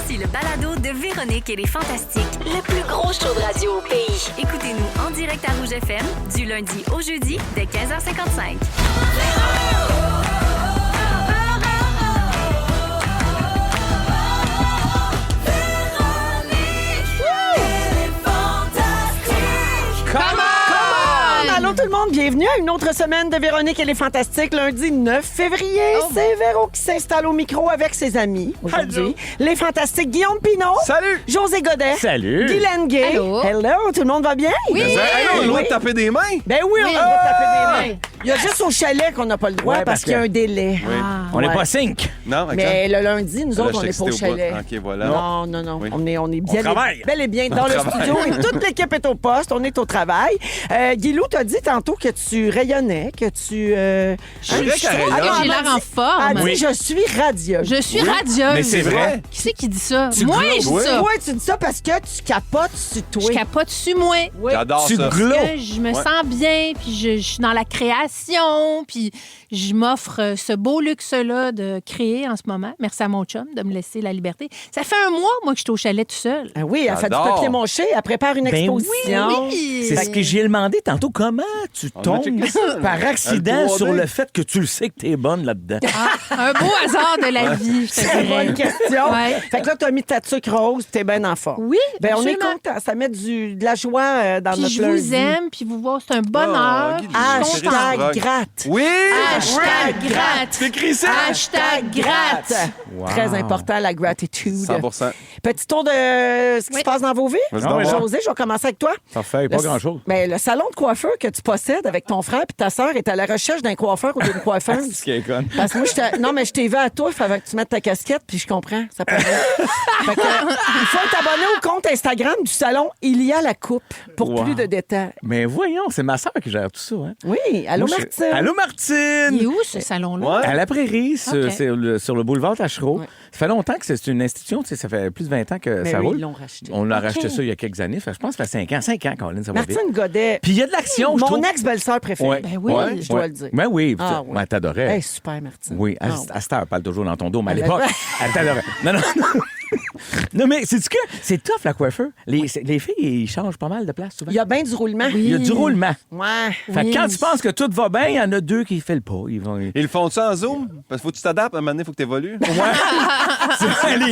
Voici le balado de Véronique et les Fantastiques. Le plus gros show de radio au pays. Écoutez-nous en direct à Rouge FM du lundi au jeudi dès 15h55. Allô tout le monde, bienvenue à une autre semaine de Véronique et les Fantastiques, lundi 9 février. C'est Véro qui s'installe au micro avec ses amis aujourd'hui. Les Fantastiques Guillaume Pinot. Salut! José Godet. Salut! Guylaine Gay. Allô. Hello, tout le monde va bien? Oui! Hey, on a le droit de taper des mains? Ben oui, on va taper des mains. Il y a juste au chalet qu'on n'a pas le droit Ouais, parce parce qu'il y a que- un délai. Oui. On n'est Ouais. pas sync. Non, exact. Mais le lundi, nous Là, autres, on je n'est suis pas au excité au chalet. bout. OK, voilà. Non. Oui. On est bien, travaille. bel et bien dans le studio et toute l'équipe est au poste. On est au travail. Guilou, t'as dit tantôt que tu rayonnais, que tu... vrai qu'elle rayonne. non, J'ai elle m'a l'air en dit- forme. Elle dit, Oui. je suis radieuse. Je suis radieuse. Mais c'est vrai. Qui c'est qui dit ça? Tu Moi, glowes, je dis oui. ça. Ouais, tu dis ça parce que tu capotes sur toi. Je capote sur moi. Oui. J'adore Tu ça. glows. Que je me sens bien, puis je suis dans la création, puis je m'offre ce beau luxe-là de créer en ce moment. Merci à mon chum de me laisser la liberté. Ça fait un mois, moi, que je suis au chalet tout seul. Ah oui, elle fait du J'adore. papier monché, elle prépare une Ben exposition. Oui! C'est ce que j'ai demandé tantôt. Comment tu On a tombes checké ça. par accident 3D. sur le fait que tu le sais que t'es bonne là-dedans? Un beau hasard de la vie, je te Très dirais. bonne question. Ouais. Fait que là, tu as mis ta sucre rose, puis t'es bien en forme. Oui, Ben, on est absolument. content. Ça met de la joie dans Puis notre je lundi. vous aime, puis vous voir, c'est un bonheur. Oh, Guy, Je suis contente. Hashtag gratte. Oui! Hashtag gratte. T'écris ça? Hashtag gratte. Wow. Très important, la gratitude. 100%. Petit tour de ce qui Oui. se passe dans vos vies. Vas-y donc, voir. José, je vais commencer avec toi. Parfait, pas Le- grand-chose. Ben, le salon de coiffeur que tu possèdes avec ton frère et ta sœur est à la recherche d'un coiffeur ou d'une coiffeuse. Ce qui est con. Parce que moi, non, mais je t'ai vu à toi, il fallait que tu mettes ta casquette, puis je comprends. Ça paraît. Fait que, il faut t'abonner au compte Instagram du salon Il y a la coupe pour Wow. plus de détails. Mais voyons, c'est ma soeur qui gère tout ça. Hein? Oui, allô, Moi, Martine. Allô, Il est Martine! où, ce salon-là? Ouais. À la Prairie, Ok. sur le boulevard Tachereau. Ouais. Ça fait longtemps que c'est une institution, tu sais, ça fait plus de 20 ans que Mais ça oui, roule. ils l'ont racheté. On l'a racheté ça il y a quelques années. Fait, je pense que ça fait 5 ans. 5 ans, Colin, ça va vite. Martine Godet, Puis il y a de l'action, je mon trouve. ex-belle-sœur préférée. Ouais. Ben oui. Ouais. Je dois Ouais. le dire. Ben oui, Ah, ouais. elle t'adorait. Hey, super, Martine. Oui, Ah, à cette heure, elle parle toujours dans ton dos, mais à Elle l'époque, a- elle t'adorait. Non. Non, mais c'est-tu que c'est tough, la coiffeur? Les filles, ils changent pas mal de place souvent. Il y a bien du roulement. Il y a du roulement. Ouais. Fait que Oui. quand tu penses que tout va bien, il y en a deux qui ne filent pas. Ils vont... Ils le font ça en Zoom? Parce qu'il faut que tu t'adaptes. À un moment donné, il faut que tu évolues.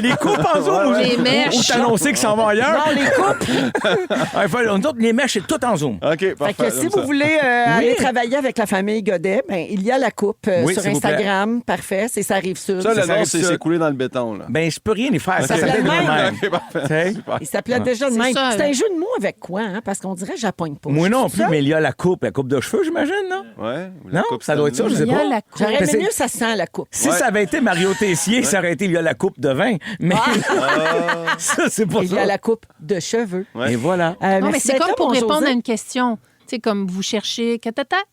les coupes en zoom. Les mèches. Ou t'annoncer qu'ils s'en vont ailleurs. Non, les coupes. Nous autres, les mèches, c'est tout en zoom. OK, Fait parfait. que si j'aime vous ça. voulez aller travailler avec la famille Godet, ben, il y a la coupe Oui, sur s'il vous plaît. Instagram. Parfait, c'est ça arrive sur. Ça, le Ça nom, arrive c'est ça. s'écouler dans le béton. Là. Ben, je peux rien y faire. Ça OK. s'appelle de Même. même. OK, parfait. T'sais? Super. Il s'appelait déjà de C'est même. ça, C'est là. un jeu de mots avec quoi, hein? Parce qu'on dirait que j'appogne pas. Moi non C'est plus, ça? mais il y a la coupe de cheveux, j'imagine, non? Ouais. ou la Non, coupe ça doit être ça, je sais Il y a pas. la coupe. J'aurais Mais aimé c'est- mieux, ça sent la coupe. Si Ouais. ça avait été Mario Tessier, ça aurait été il y a la coupe de vin. Mais ça, c'est pas Il y a ça. la coupe de cheveux. Ouais. Et voilà. Non, mais merci c'est d'être comme là, pour mon répondre José. à une question. Tu sais, comme vous cherchez,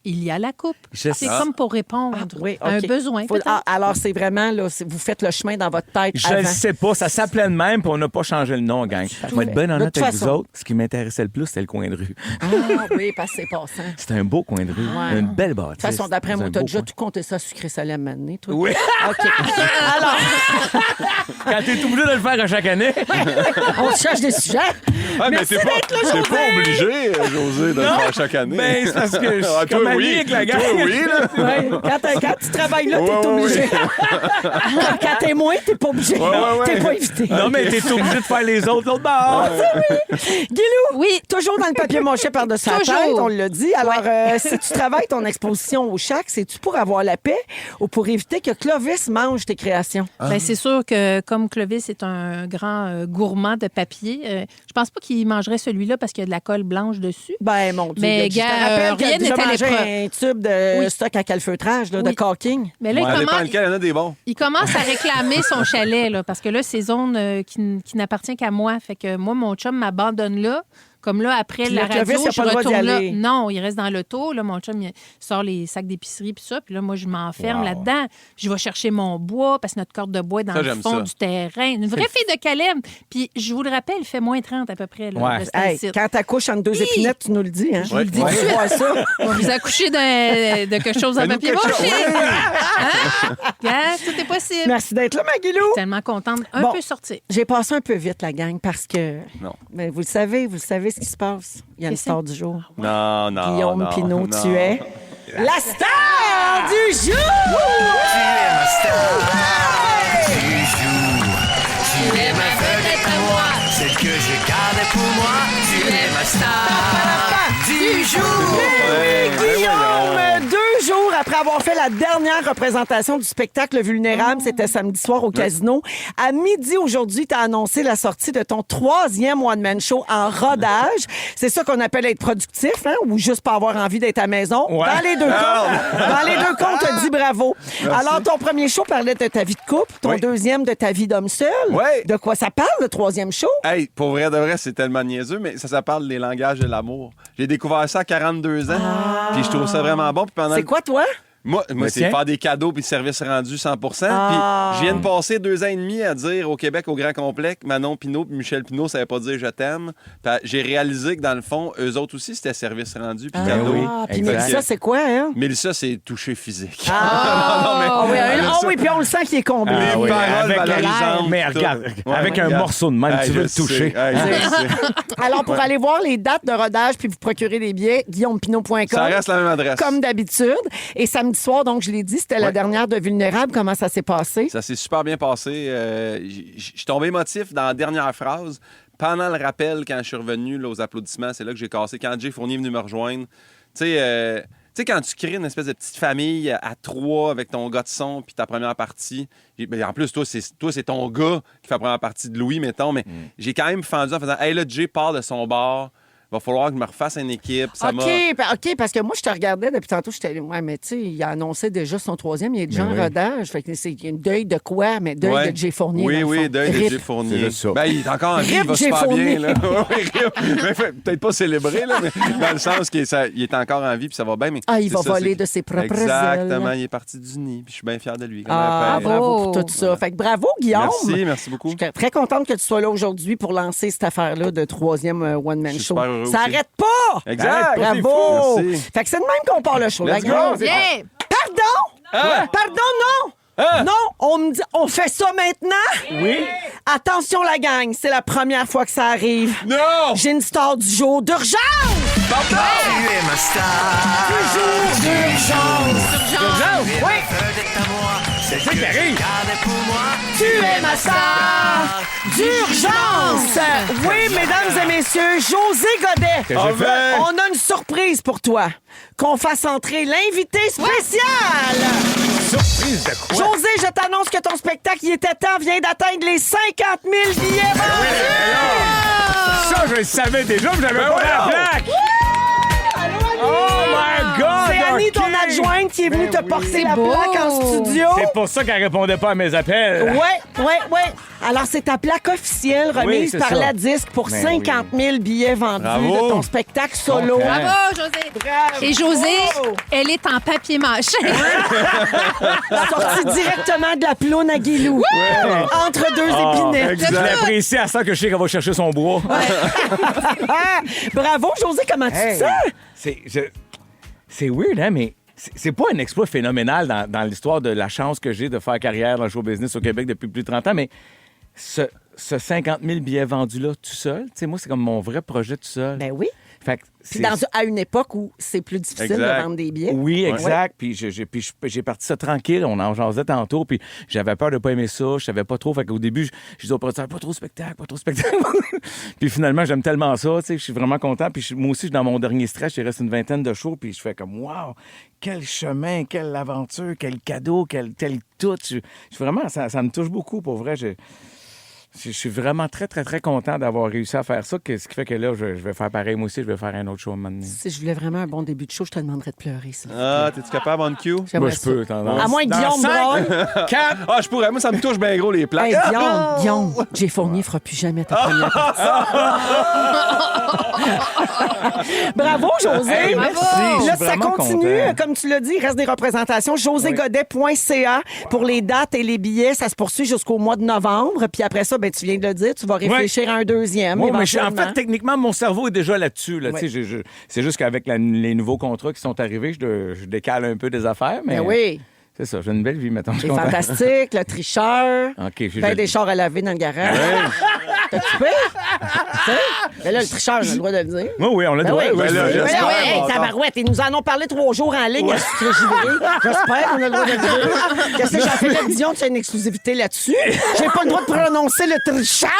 il y a la coupe. Je C'est sais. comme pour répondre Oui, à un OK. besoin, Faut- peut-être. alors, c'est vraiment, là, vous faites le chemin dans votre tête Je ne avant. sais pas, ça s'appelait de même, puis on n'a pas changé le nom, gang. Je vais être bien De honnête toute avec vous façon. autres. Ce qui m'intéressait le plus, c'était le coin de rue. Ah oui, parce que c'est passant. C'était un beau coin de rue, Ouais. une belle bâtisse. De toute façon, d'après moi, un t'as beau déjà coin. tout compté ça sucré salé à un moment donné, toi. Oui. OK. Alors, Quand t'es obligé de le faire à chaque année. on se cherche des sujets. Ah, mais Merci t'es pas, d'être là, t'es José. pas obligé, José, de le faire chaque année. Ben, c'est parce que je suis Ah, toi, comme ami oui. avec la gang. Toi, oui, là. Ouais. Quand tu travailles là, t'es Ouais, ouais, obligé. Quand t'es moins, t'es pas obligé. Ouais, ouais. T'es pas invité. Non, mais t'es obligé de faire les autres l'autre bord. Guilou, Oui. toujours dans le papier monché par-dessus la Toujours. tête, on l'a dit. Alors, si tu travailles ton exposition au Chac, c'est-tu pour avoir la paix ou pour éviter que Clovis mange tes créations? Ben, c'est sûr que comme Clovis est un grand gourmand de papier, je pense pas qu'il mangerait celui-là parce qu'il y a de la colle blanche dessus. Ben, mon Dieu. Mais, je te gars, rappelle qu'il a rien déjà n'est à mangé l'épreuve. un tube de Oui. stock à calfeutrage, là, de Oui. caulking. Mais là, Ouais, ça dépend lequel, il y en a des bons. il commence à réclamer son chalet, là, parce que là, c'est zone qui n'appartient qu'à moi. Fait que moi, mon chum m'abandonne là. Comme là, après Puis la le Clovis, radio, il a je pas le droit d'y retourne là. aller. Non, il reste dans l'auto. Là, mon chum, il sort les sacs d'épicerie puis ça. Puis là, moi, je m'enferme Wow. là-dedans. Je vais chercher mon bois parce que notre corde de bois est dans Ça, le j'aime fond ça. du terrain. Une vraie fille de Calem. Puis je vous le rappelle, il fait moins 30 à peu près. Là, Ouais. restez Hey, ici. quand t'accouches entre deux épinettes, tu nous le dis. Hein? Je vous le dis Ouais. tout de suite. voir ça. On va vous accoucher de quelque chose en Fais-nous papier quelque mâché. chose. Hein? Regarde, tout est possible. Merci d'être là, Maguilou. Tellement contente. Un Bon. peu sortir. J'ai passé un peu vite, la gang, parce que... Non. Mais vous le savez ce qui se passe. Il y a une Qu'est-ce star du jour. Non, non. Guillaume non, Pinot, non. tu es la star du jour! Tu es ma vedette à moi, celle que je gardais pour moi. Tu es ma star du jour. Ouais, Guillaume, 2 jours après avoir fait la dernière représentation du spectacle Vulnérable, c'était samedi soir au Casino. À midi aujourd'hui, tu as annoncé la sortie de ton 3e one-man show en rodage. C'est ça qu'on appelle être productif, hein, ou juste pas avoir envie d'être à la maison. Ouais. Dans les deux cas, on te dit bravo. Alors, ton premier show parlait de ta vie de couple, ton Oui. deuxième de ta vie d'homme seul. Ouais. De quoi ça parle, le 3e show? Hey, pour vrai de vrai, c'est tellement niaiseux, mais ça parle des langages de l'amour. J'ai découvert ça à 42 ans, puis je trouve ça vraiment bon. Puis pendant C'est quoi, toi? Moi Le c'est tien? faire des cadeaux puis service rendu 100 Puis Ah. je viens de passer 2 ans et demi à dire au Québec, au Grand Complet, que Manon Pinot puis Michel Pinot, ça veut pas dire je t'aime. Puis j'ai réalisé que dans le fond, eux autres aussi, c'était service rendu puis cadeau. oui, Ah, puis exact. Mélissa, c'est quoi, hein? Mélissa, c'est toucher physique. Ah oui, oui, puis on le sent qu'il est comblé. Les oui, paroles avec valorisantes, mais tout. regarde, Ouais, avec un regarde. morceau de même, tu Hey, veux je le toucher. sais. Hey, je sais. Alors, pour aller voir les dates de rodage puis vous procurer des billets, guillaumepinot.com. Ça reste la même adresse. Comme d'habitude. Et samedi soir, donc, je l'ai dit, c'était la Ouais. dernière de Vulnérable. Comment ça s'est passé? Ça s'est super bien passé. Je suis tombé émotif dans la dernière phrase. Pendant le rappel, quand je suis revenu là, aux applaudissements, c'est là que j'ai cassé. Quand Jay Fournier est venu me rejoindre, tu sais, quand tu crées une espèce de petite famille à 3 avec ton gars de son puis ta première partie, ben, en plus, toi, c'est ton gars qui fait la première partie de Louis, mettons, mais j'ai quand même fendu en faisant « Hey, là, Jay part de son bar. Va falloir que je me refasse une équipe. » Ça m'a... OK, parce que moi, je te regardais depuis tantôt. J'étais ouais, mais tu sais, il a annoncé déjà son 3e. Il est déjà en oui. rodage. Fait que c'est un deuil de quoi? Mais deuil Ouais. de Jay Fournier. Oui, dans le oui, fond. deuil de Rip. Jay Fournier. C'est juste ça. Ben, il est encore en vie, Rip il va Jay super Fournier. bien. Là. Oui, rip. Mais peut-être pas célébré, là, mais dans le sens qu'il est encore en vie puis ça va bien. Mais Ah, il c'est va ça, voler c'est- de ses propres Exactement, ailes. il est parti du nid. Puis je suis bien fier de lui. Comme Ah, un père. bravo pour tout ça. Fait que bravo, Guillaume. Merci beaucoup. Je suis très contente que tu sois là aujourd'hui pour lancer cette affaire-là de 3e one-man Je suis show. super heureux Ça aussi. arrête pas! Exact. Bravo! Merci. Fait que c'est de même qu'on part le show. Let's la gang. go. Yeah! Pardon? Pardon, non! Non, on me dit, on fait ça maintenant? Oui? Attention, la gang, c'est la première fois que ça arrive. Non! J'ai une star du jour d'urgence! Tu es ma star Jour d'urgence! Tu es Oui. ma vedette à moi, celle que qui je arrive? gardais pour moi. Tu es ma star d'urgence! Oui, mesdames et messieurs, José Godet. Que j'ai fait? On a une surprise pour toi. Qu'on fasse entrer l'invité spécial! Surprise de quoi? José, je t'annonce que ton spectacle, il était temps, vient d'atteindre les 50 000 billets vendus! Ça, je le savais déjà, mais j'avais pas la plaque! Oh my God! C'est Annie, ton OK. adjointe, qui est venue te porter C'est la beau. plaque en studio. C'est pour ça qu'elle répondait pas à mes appels. Ouais. Alors, c'est ta plaque officielle remise c'est par ça. la disque pour Ben 50 000 billets vendus Bravo. de ton spectacle solo. Content. Bravo, José! Bravo. Et José, elle est en papier mâché. Sorti directement de la ploune à Guilou. Entre deux épinettes. Je l'apprécie à ça que je sais qu'elle va chercher son bois. Ah, bravo, José, comment tu te Hey, sens? c'est weird, hein, mais c'est pas un exploit phénoménal dans l'histoire de la chance que j'ai de faire carrière dans le show business au Québec depuis plus de 30 ans, mais ce 50 000 billets vendus-là tout seul, tu sais, moi, c'est comme mon vrai projet tout seul. Ben oui. Fait que Puis c'est- à une époque où c'est plus difficile Exact. de vendre des billets. Oui, exact. Puis j'ai parti ça tranquille. On en jasait tantôt. Puis j'avais peur de pas aimer ça. Je savais pas trop. Fait qu'au début, je disais au producteur, pas trop de spectacle, pas trop de spectacle. Puis finalement, j'aime tellement ça. Tu sais, je suis vraiment content. Puis moi aussi, dans mon dernier stretch, il reste une vingtaine de shows. Puis je fais comme, wow, quel chemin, quelle aventure, quel cadeau, quel tout. Vraiment, ça me touche beaucoup, pour vrai. Je suis vraiment très, très, très content d'avoir réussi à faire ça. Ce qui fait que là, je vais faire pareil. Moi aussi, je vais faire un autre show à un moment donné. Si je voulais vraiment un bon début de show, je te demanderais de pleurer, ça. Ah, t'es-tu capable on cue? Moi, je peux. À moins que Guillaume braille. Ah, je pourrais. Moi, ça me touche bien gros les plaques. Hey, Guillaume, Jay Fournier fera plus jamais ta première partie. Bravo, José. Hey, merci. Là, Je suis ça vraiment continue. content. Comme tu l'as dit, il reste des représentations. joségodet.ca pour les dates et les billets. Ça se poursuit jusqu'au mois de novembre. Puis après ça, ben, tu viens de le dire, tu vas réfléchir à un deuxième. Moi, mais en éventuellement. fait, techniquement, mon cerveau est déjà là-dessus. Là. Ouais. Tu sais, c'est juste qu'avec les nouveaux contrats qui sont arrivés, je décale un peu des affaires. Mais Ben oui. c'est ça, j'ai une belle vie, mettons. Je suis C'est content. fantastique, le tricheur. OK, Ben, des chars à laver dans le garage. T'as-tu peur? Tu sais? Mais là, le tricheur, j'ai le droit de le dire. Oui, on l'a Ben droit. oui. Oui, Ben là, oui. j'espère. Ben oui, hey, Bon, tabarouette, ils nous en ont parlé 3 jours en ligne à Sucre Givré. J'espère qu'on a le droit de le dire. Qu'est-ce que Jean-Philippe Dion, tu as une exclusivité là-dessus? J'ai pas le droit de prononcer le tricheur!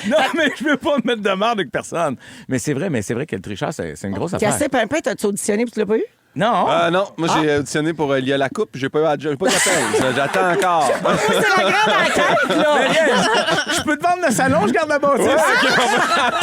Non, mais je veux pas me mettre de marde avec personne. Mais c'est vrai que le tricheur, c'est une grosse affaire. Cassé Pimpin, t'as-tu auditionné puis tu l'as pas eu? Non. Non, moi j'ai auditionné pour Il y a la coupe, j'ai pas d'appel. J'attends encore. C'est la grande enquête, là! Je peux te vendre le salon, je garde la bâtisse.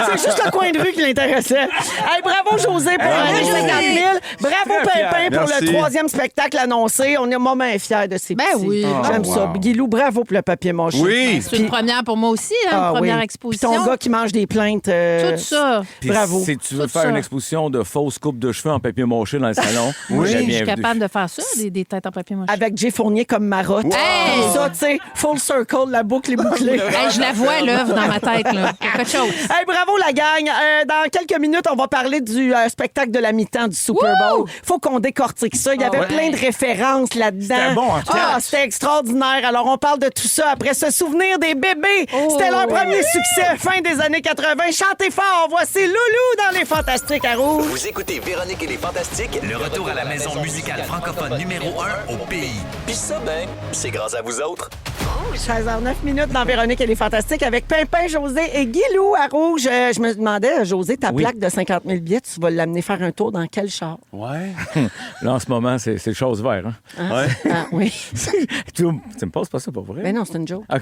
C'est juste le coin de rue qui l'intéressait. Hey, bravo, José, pour les 50 000. Bravo, Très fier. Pimpin, pour Merci. le 3e spectacle annoncé. On est moment fiers de ces Ben petits. oui. J'aime ça. wow. Guilou, bravo pour le papier mâché. Oui. C'est une première pour moi aussi, hein, Ah, une première oui. exposition. Puis ton gars qui mange des plaintes. Tout ça. Puis Bravo. Si tu veux Tout faire ça. une exposition de fausses coupes de cheveux en papier mâché dans le salon, Oui, j'ai je bien suis vu. capable de faire ça, des têtes en papier mâché. Avec Jay Fournier comme marotte. Hey! Ça, tu sais, full circle, la boucle est bouclée. Hey, je la vois, l'œuvre, dans ma tête. Là. Quelque chose. Hey, bravo la gang. Dans quelques minutes, on va parler du spectacle de la mi-temps du Super Bowl. Faut qu'on décortique ça. Il y avait plein de références là-dedans. C'était bon, en fait. C'était extraordinaire. Alors, on parle de tout ça après se souvenir des bébés. C'était leur premier succès fin des années 80. Chantez fort. Voici Loulou dans Les Fantastiques à Rouge. Vous écoutez Véronique et les Fantastiques, le retour à la maison musicale francophone numéro 1 au pays. Puis ça, ben, c'est grâce à vous autres. 16h09 dans Véronique et les Fantastiques avec Pimpin, José et Guilou à Rouge. Je me demandais, José, ta plaque de 50 000 billets, tu vas l'amener faire un tour dans quel char? Ouais. Là, en ce moment, c'est chose vert. Hein? Ouais. Ah, oui. tu me poses pas ça pour vrai? Mais non, c'est une joke. Ah,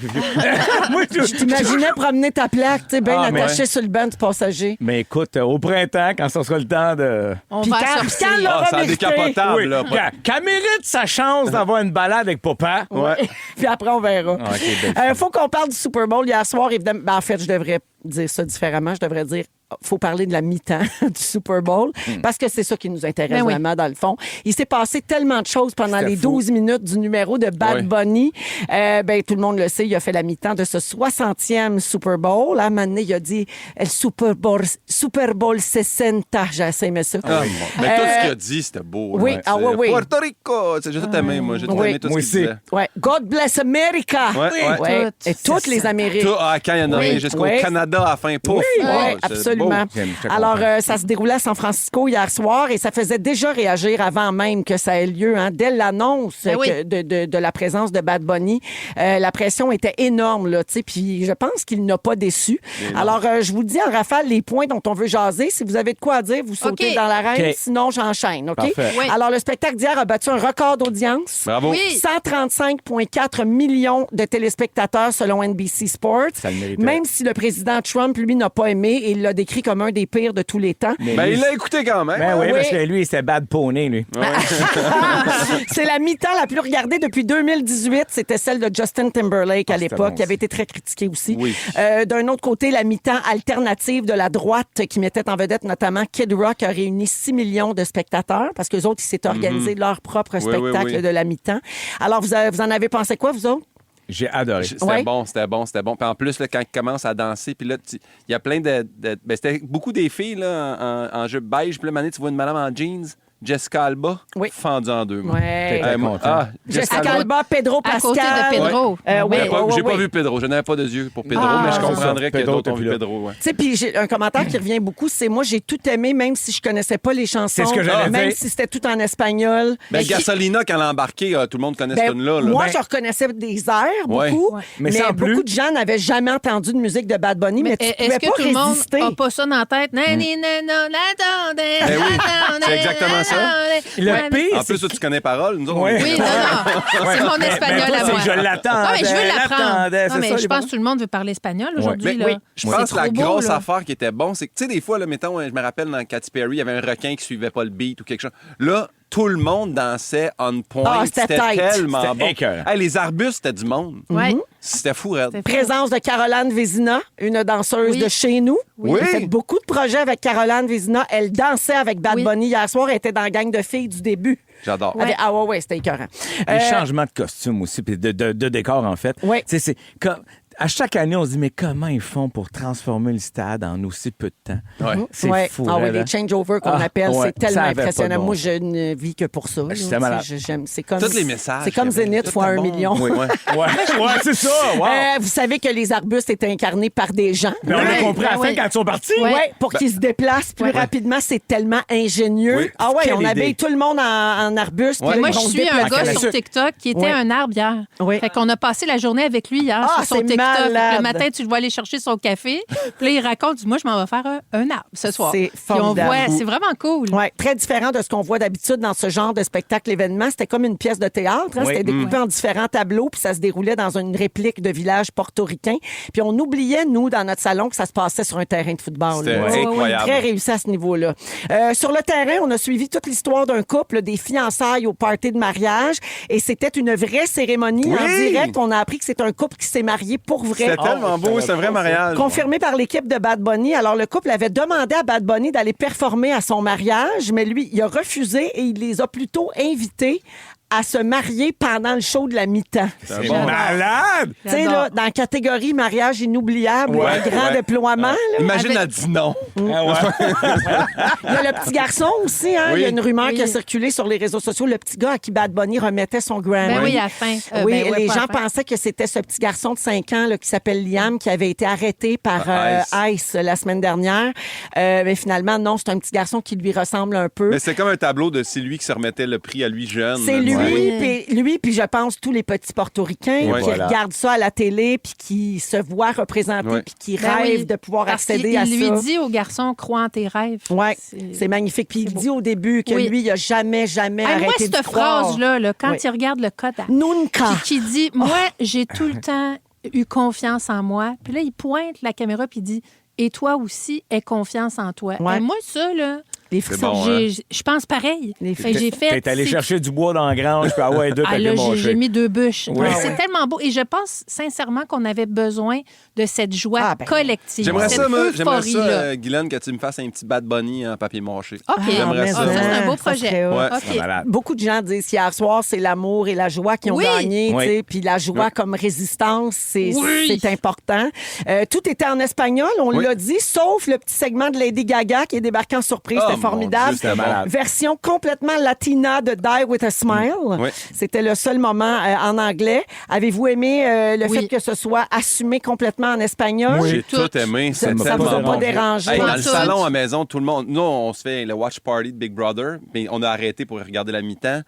moi, Je t'imaginais promener ta plaque, tu sais, bien Ah, mais- attachée sur le banc du passager. Mais écoute, au printemps, quand ça sera le temps de... On Puis va quand, sortir. quand l'aura c'est mérité. décapotable, là. Qu'elle mérite sa chance d'avoir une balade avec papa. Ouais. Puis après, on verra. Ah, OK, belle Faut qu'on parle du Super Bowl hier soir, évidemment. Ben, en fait, je devrais dire ça différemment. Je devrais dire faut parler de la mi-temps du Super Bowl parce que c'est ça qui nous intéresse Ben oui. vraiment dans le fond. Il s'est passé tellement de choses pendant C'était les fou. 12 minutes du numéro de Bad Ouais. Bunny. Ben, tout le monde le sait, il a fait la mi-temps de ce 60e Super Bowl. À un moment donné, il a dit Super Bowl 60. J'ai assez aimé ça. Ah, mais tout ce qu'il a dit, c'était beau. oui, là. ah C'est oui, oui. Puerto Rico. J'ai tout aimé, moi. J'ai tout Oui. aimé tout ce Moi qu'il aussi. disait. Ouais. God bless America. Ouais, ouais. Et toutes les Amériques. Tout, quand il y en a Oui. jusqu'au Oui. Canada à la fin. Pouf. Oui, Wow, oui, c'est absolument. beau. J'étais Alors, content. ça se déroulait à San Francisco hier soir et ça faisait déjà réagir avant même que ça ait lieu. Hein. Dès l'annonce Ben oui. de la présence de Bad Bunny, la pression était énorme, là, tu sais, puis je pense qu'il n'a pas déçu. Alors, je vous dis en rafale les points dont on veut jaser. Si vous avez de quoi à dire, vous sautez OK. dans l'arène. OK. Sinon, j'enchaîne, OK? Parfait. Oui. Alors, le spectacle d'hier a battu un record d'audience. Bravo. Oui. 135,4 millions de téléspectateurs selon NBC Sports. Ça le méritait. Même si le président Trump, lui, n'a pas aimé et il l'a décrit comme un des pires de tous les temps. Mais Ben, lui, il l'a écouté quand même. Ben oui, Oui. parce que lui, c'est bad pony, lui. C'est la mi-temps la plus regardée depuis 2018. C'était celle de Justin Timberlake à c'était l'époque, bon, qui avait ça. été très critiquée aussi. Oui. D'un autre côté, la mi-temps alternative de la droite, qui mettait en vedette notamment Kid Rock, a réuni 6 millions de spectateurs parce qu'eux autres, ils s'étaient organisés leur propre Oui, oui, spectacle oui. de la mi-temps. Alors, vous en avez pensé quoi, vous autres? J'ai adoré. C'était Ouais. bon, c'était bon, c'était bon. Puis en plus, là, quand il commence à danser, puis là, il y a plein ben, c'était beaucoup des filles là, en jupe beige. Puis là, Mané, tu vois une madame en jeans, Jessica Alba, Oui. fendue en deux. moi. Ouais. Très moi, content. Jessica Alba, Pedro À Pascal. côté de Pedro. Oui, J'ai pas oui. vu Pedro, je n'avais pas de yeux pour Pedro, Ah, mais je c'est comprendrais ça. que Pedro, d'autres ont t'as vu vu là. Pedro. Ouais. Tu sais, puis j'ai un commentaire qui revient beaucoup, c'est moi, j'ai tout aimé, même si je connaissais pas les chansons. C'est ce que j'allais Même dire. si c'était tout en espagnol. Ben, Gasolina, quand elle a embarqué, tout le monde connaît Ben, ce tune-là. là. moi, Ben- je reconnaissais des airs, Ouais. beaucoup. Ouais. Mais, Mais sans plus. beaucoup de gens n'avaient jamais entendu de musique de Bad Bunny, mais tu est-ce pouvais que pas tout le monde résister. n'a pas ça dans la tête? Nani, nano, l'attendait, Ben oui, l'attendait, c'est exactement ça. Le pire, En plus, toi, tu connais paroles. Nous autres, Ouais. on- Oui, non. C'est mon espagnol toi, à c'est moi. que je l'attendais. Non, mais je veux l'apprendre. l'attendais, Non, c'est mais ça, je les pense bons. que tout le monde veut parler espagnol aujourd'hui. Mais là. oui, je C'est pense que la trop beau, grosse là. affaire qui était bon, c'est que, tu sais, des fois, là, mettons, je me rappelle dans Katy Perry, il y avait un requin qui suivait pas le beat ou quelque chose. Là, tout le monde dansait on point. Ah, c'était tight. tellement C'était bon. écœurant. Hey, les arbustes, c'était du monde. Ouais. C'était fou, raide. C'était Présence de Caroline Vézina, une danseuse Oui. de chez nous. Oui. Elle a fait beaucoup de projets avec Caroline Vézina. Elle dansait avec Bad Oui. Bunny hier soir. Elle était dans la gang de filles du début. J'adore. Elle avait- Ah ouais, c'était écœurant. Les changements de costume aussi, puis de décor, en fait. Ouais. Tu sais, c'est comme... À chaque année, on se dit, mais comment ils font pour transformer le stade en aussi peu de temps? Ouais. C'est Ouais. fou. Ah oui, là, les là. changeovers qu'on Ah, appelle, ouais, c'est tellement ça avait pas de impressionnant. bon Moi, sens. je ne vis que pour ça. là. C'était malade. J'aime. C'est comme, Tous les messages. C'est comme qu'il y avait. Zénith Tout fois était 1 bon. million. Oui, ouais. Ouais, c'est ça. Wow. Vous savez que les arbustes étaient incarnés par des gens. Mais on a Ouais, compris à la ouais, fin ouais. quand ils sont partis. Oui, Ouais. pour qu'ils se déplacent plus rapidement, c'est tellement ingénieux. Oui. Ah ouais, Quelle on idée. habille tout le monde en arbuste. Ouais. puis Moi, ils je vont se suis un déplacer. gars Canada. sur TikTok qui était Ouais. un arbre hier. Oui. Fait qu'on a passé la journée avec lui hier Ah, sur son c'est TikTok. malade. Le matin, tu le vois aller chercher son café. Puis là, il raconte, moi, je m'en vais faire un arbre ce soir. C'est Puis on formidable. voit, c'est vraiment cool. Oui, très différent de ce qu'on voit d'habitude dans ce genre de spectacle-événement. C'était comme une pièce de théâtre. Hein? Oui. C'était découpé en différents tableaux, puis ça se déroulait dans une réplique de village portoricain. Puis on oubliait, nous, dans notre salon, que ça se passait sur un terrain de football. C'était là. incroyable. Très réussi à ce niveau-là. Sur le terrain, on a suivi toute l'histoire d'un couple, des fiançailles au party de mariage. Et c'était une vraie cérémonie Oui. en direct. On a appris que c'est un couple qui s'est marié pour vrai. C'était tellement beau, c'est un vrai mariage. Confirmé par l'équipe de Bad Bunny. Alors, le couple avait demandé à Bad Bunny d'aller performer à son mariage, mais lui, il a refusé et il les a plutôt invités à se marier pendant le show de la mi-temps. C'est bon. malade! Tu sais, là, dans la catégorie mariage inoubliable, Ouais, un grand ouais. déploiement. là, Imagine, avec- elle dit non. Ah ouais. Il y a le petit garçon aussi. Hein? Oui. Il y a une rumeur Oui. qui a circulé sur les réseaux sociaux. Le petit gars à qui Bad Bunny remettait son Grammy. Ben oui, à la fin. Oui, Ben ouais, les pas à gens la fin. pensaient que c'était ce petit garçon de 5 ans là, qui s'appelle Liam qui avait été arrêté par Ice la semaine dernière. Mais finalement, non, c'est un petit garçon qui lui ressemble un peu. Mais c'est comme un tableau de c'est lui qui se remettait le prix à lui jeune. C'est lui, Ouais. puis je pense tous les petits portoricains Ouais. qui Voilà. regardent ça à la télé puis qui se voient représenter Ouais. puis qui Ben rêvent oui, de pouvoir parce accéder qu'il- à il lui ça. dit au garçon, crois en tes rêves. Ouais, c'est magnifique. Puis il beau. dit au début que Oui. lui, il a jamais Hey, arrêté moi, de cette croire. phrase-là, là, quand Oui. il regarde le Kodak, Nunca. puis qui dit, moi, j'ai tout le temps eu confiance en moi. Puis là, il pointe la caméra puis il dit, et toi aussi, aie confiance en toi. Ouais. Et moi, ça, là, Les C'est frissons. bon, hein? je pense pareil. Les Fait que j'ai fait. T'es allé c'est- chercher du bois dans la grange, puis ah ouais, deux, Ah t'as là, bien j'ai mis 2 bûches. Oui. C'est tellement beau. Et je pense sincèrement qu'on avait besoin de cette joie Ah, ben, collective. J'aimerais cette ça, moi, j'aimerais ça, euphorie-là. Guylaine, que tu me fasses un petit Bad Bunny en papier mâché. OK. J'aimerais mais ça. Ah, ça, c'est un beau Ça projet. serait hot. Ouais. OK. malade. Beaucoup de gens disent qu'hier soir, c'est l'amour et la joie qui ont Oui. gagné. Oui. tu sais, Puis la joie comme résistance, c'est Oui. c'est important. Tout était en espagnol, on Oui. l'a dit, sauf le petit segment de Lady Gaga qui est débarqué en surprise. Oh, C'était mon formidable. Dieu, c'était malade. Version complètement latina de Die With a Smile. Oui. C'était le seul moment en anglais. Avez-vous aimé le Oui. fait que ce soit assumé complètement en espagnol? J'ai tout aimé. Ça C'est ça tellement vous a pas bon. dérangé? Hey, dans Pas le tout. salon à maison, tout le monde. Nous, on se fait le watch party de Big Brother, mais on a arrêté pour regarder la mi-temps.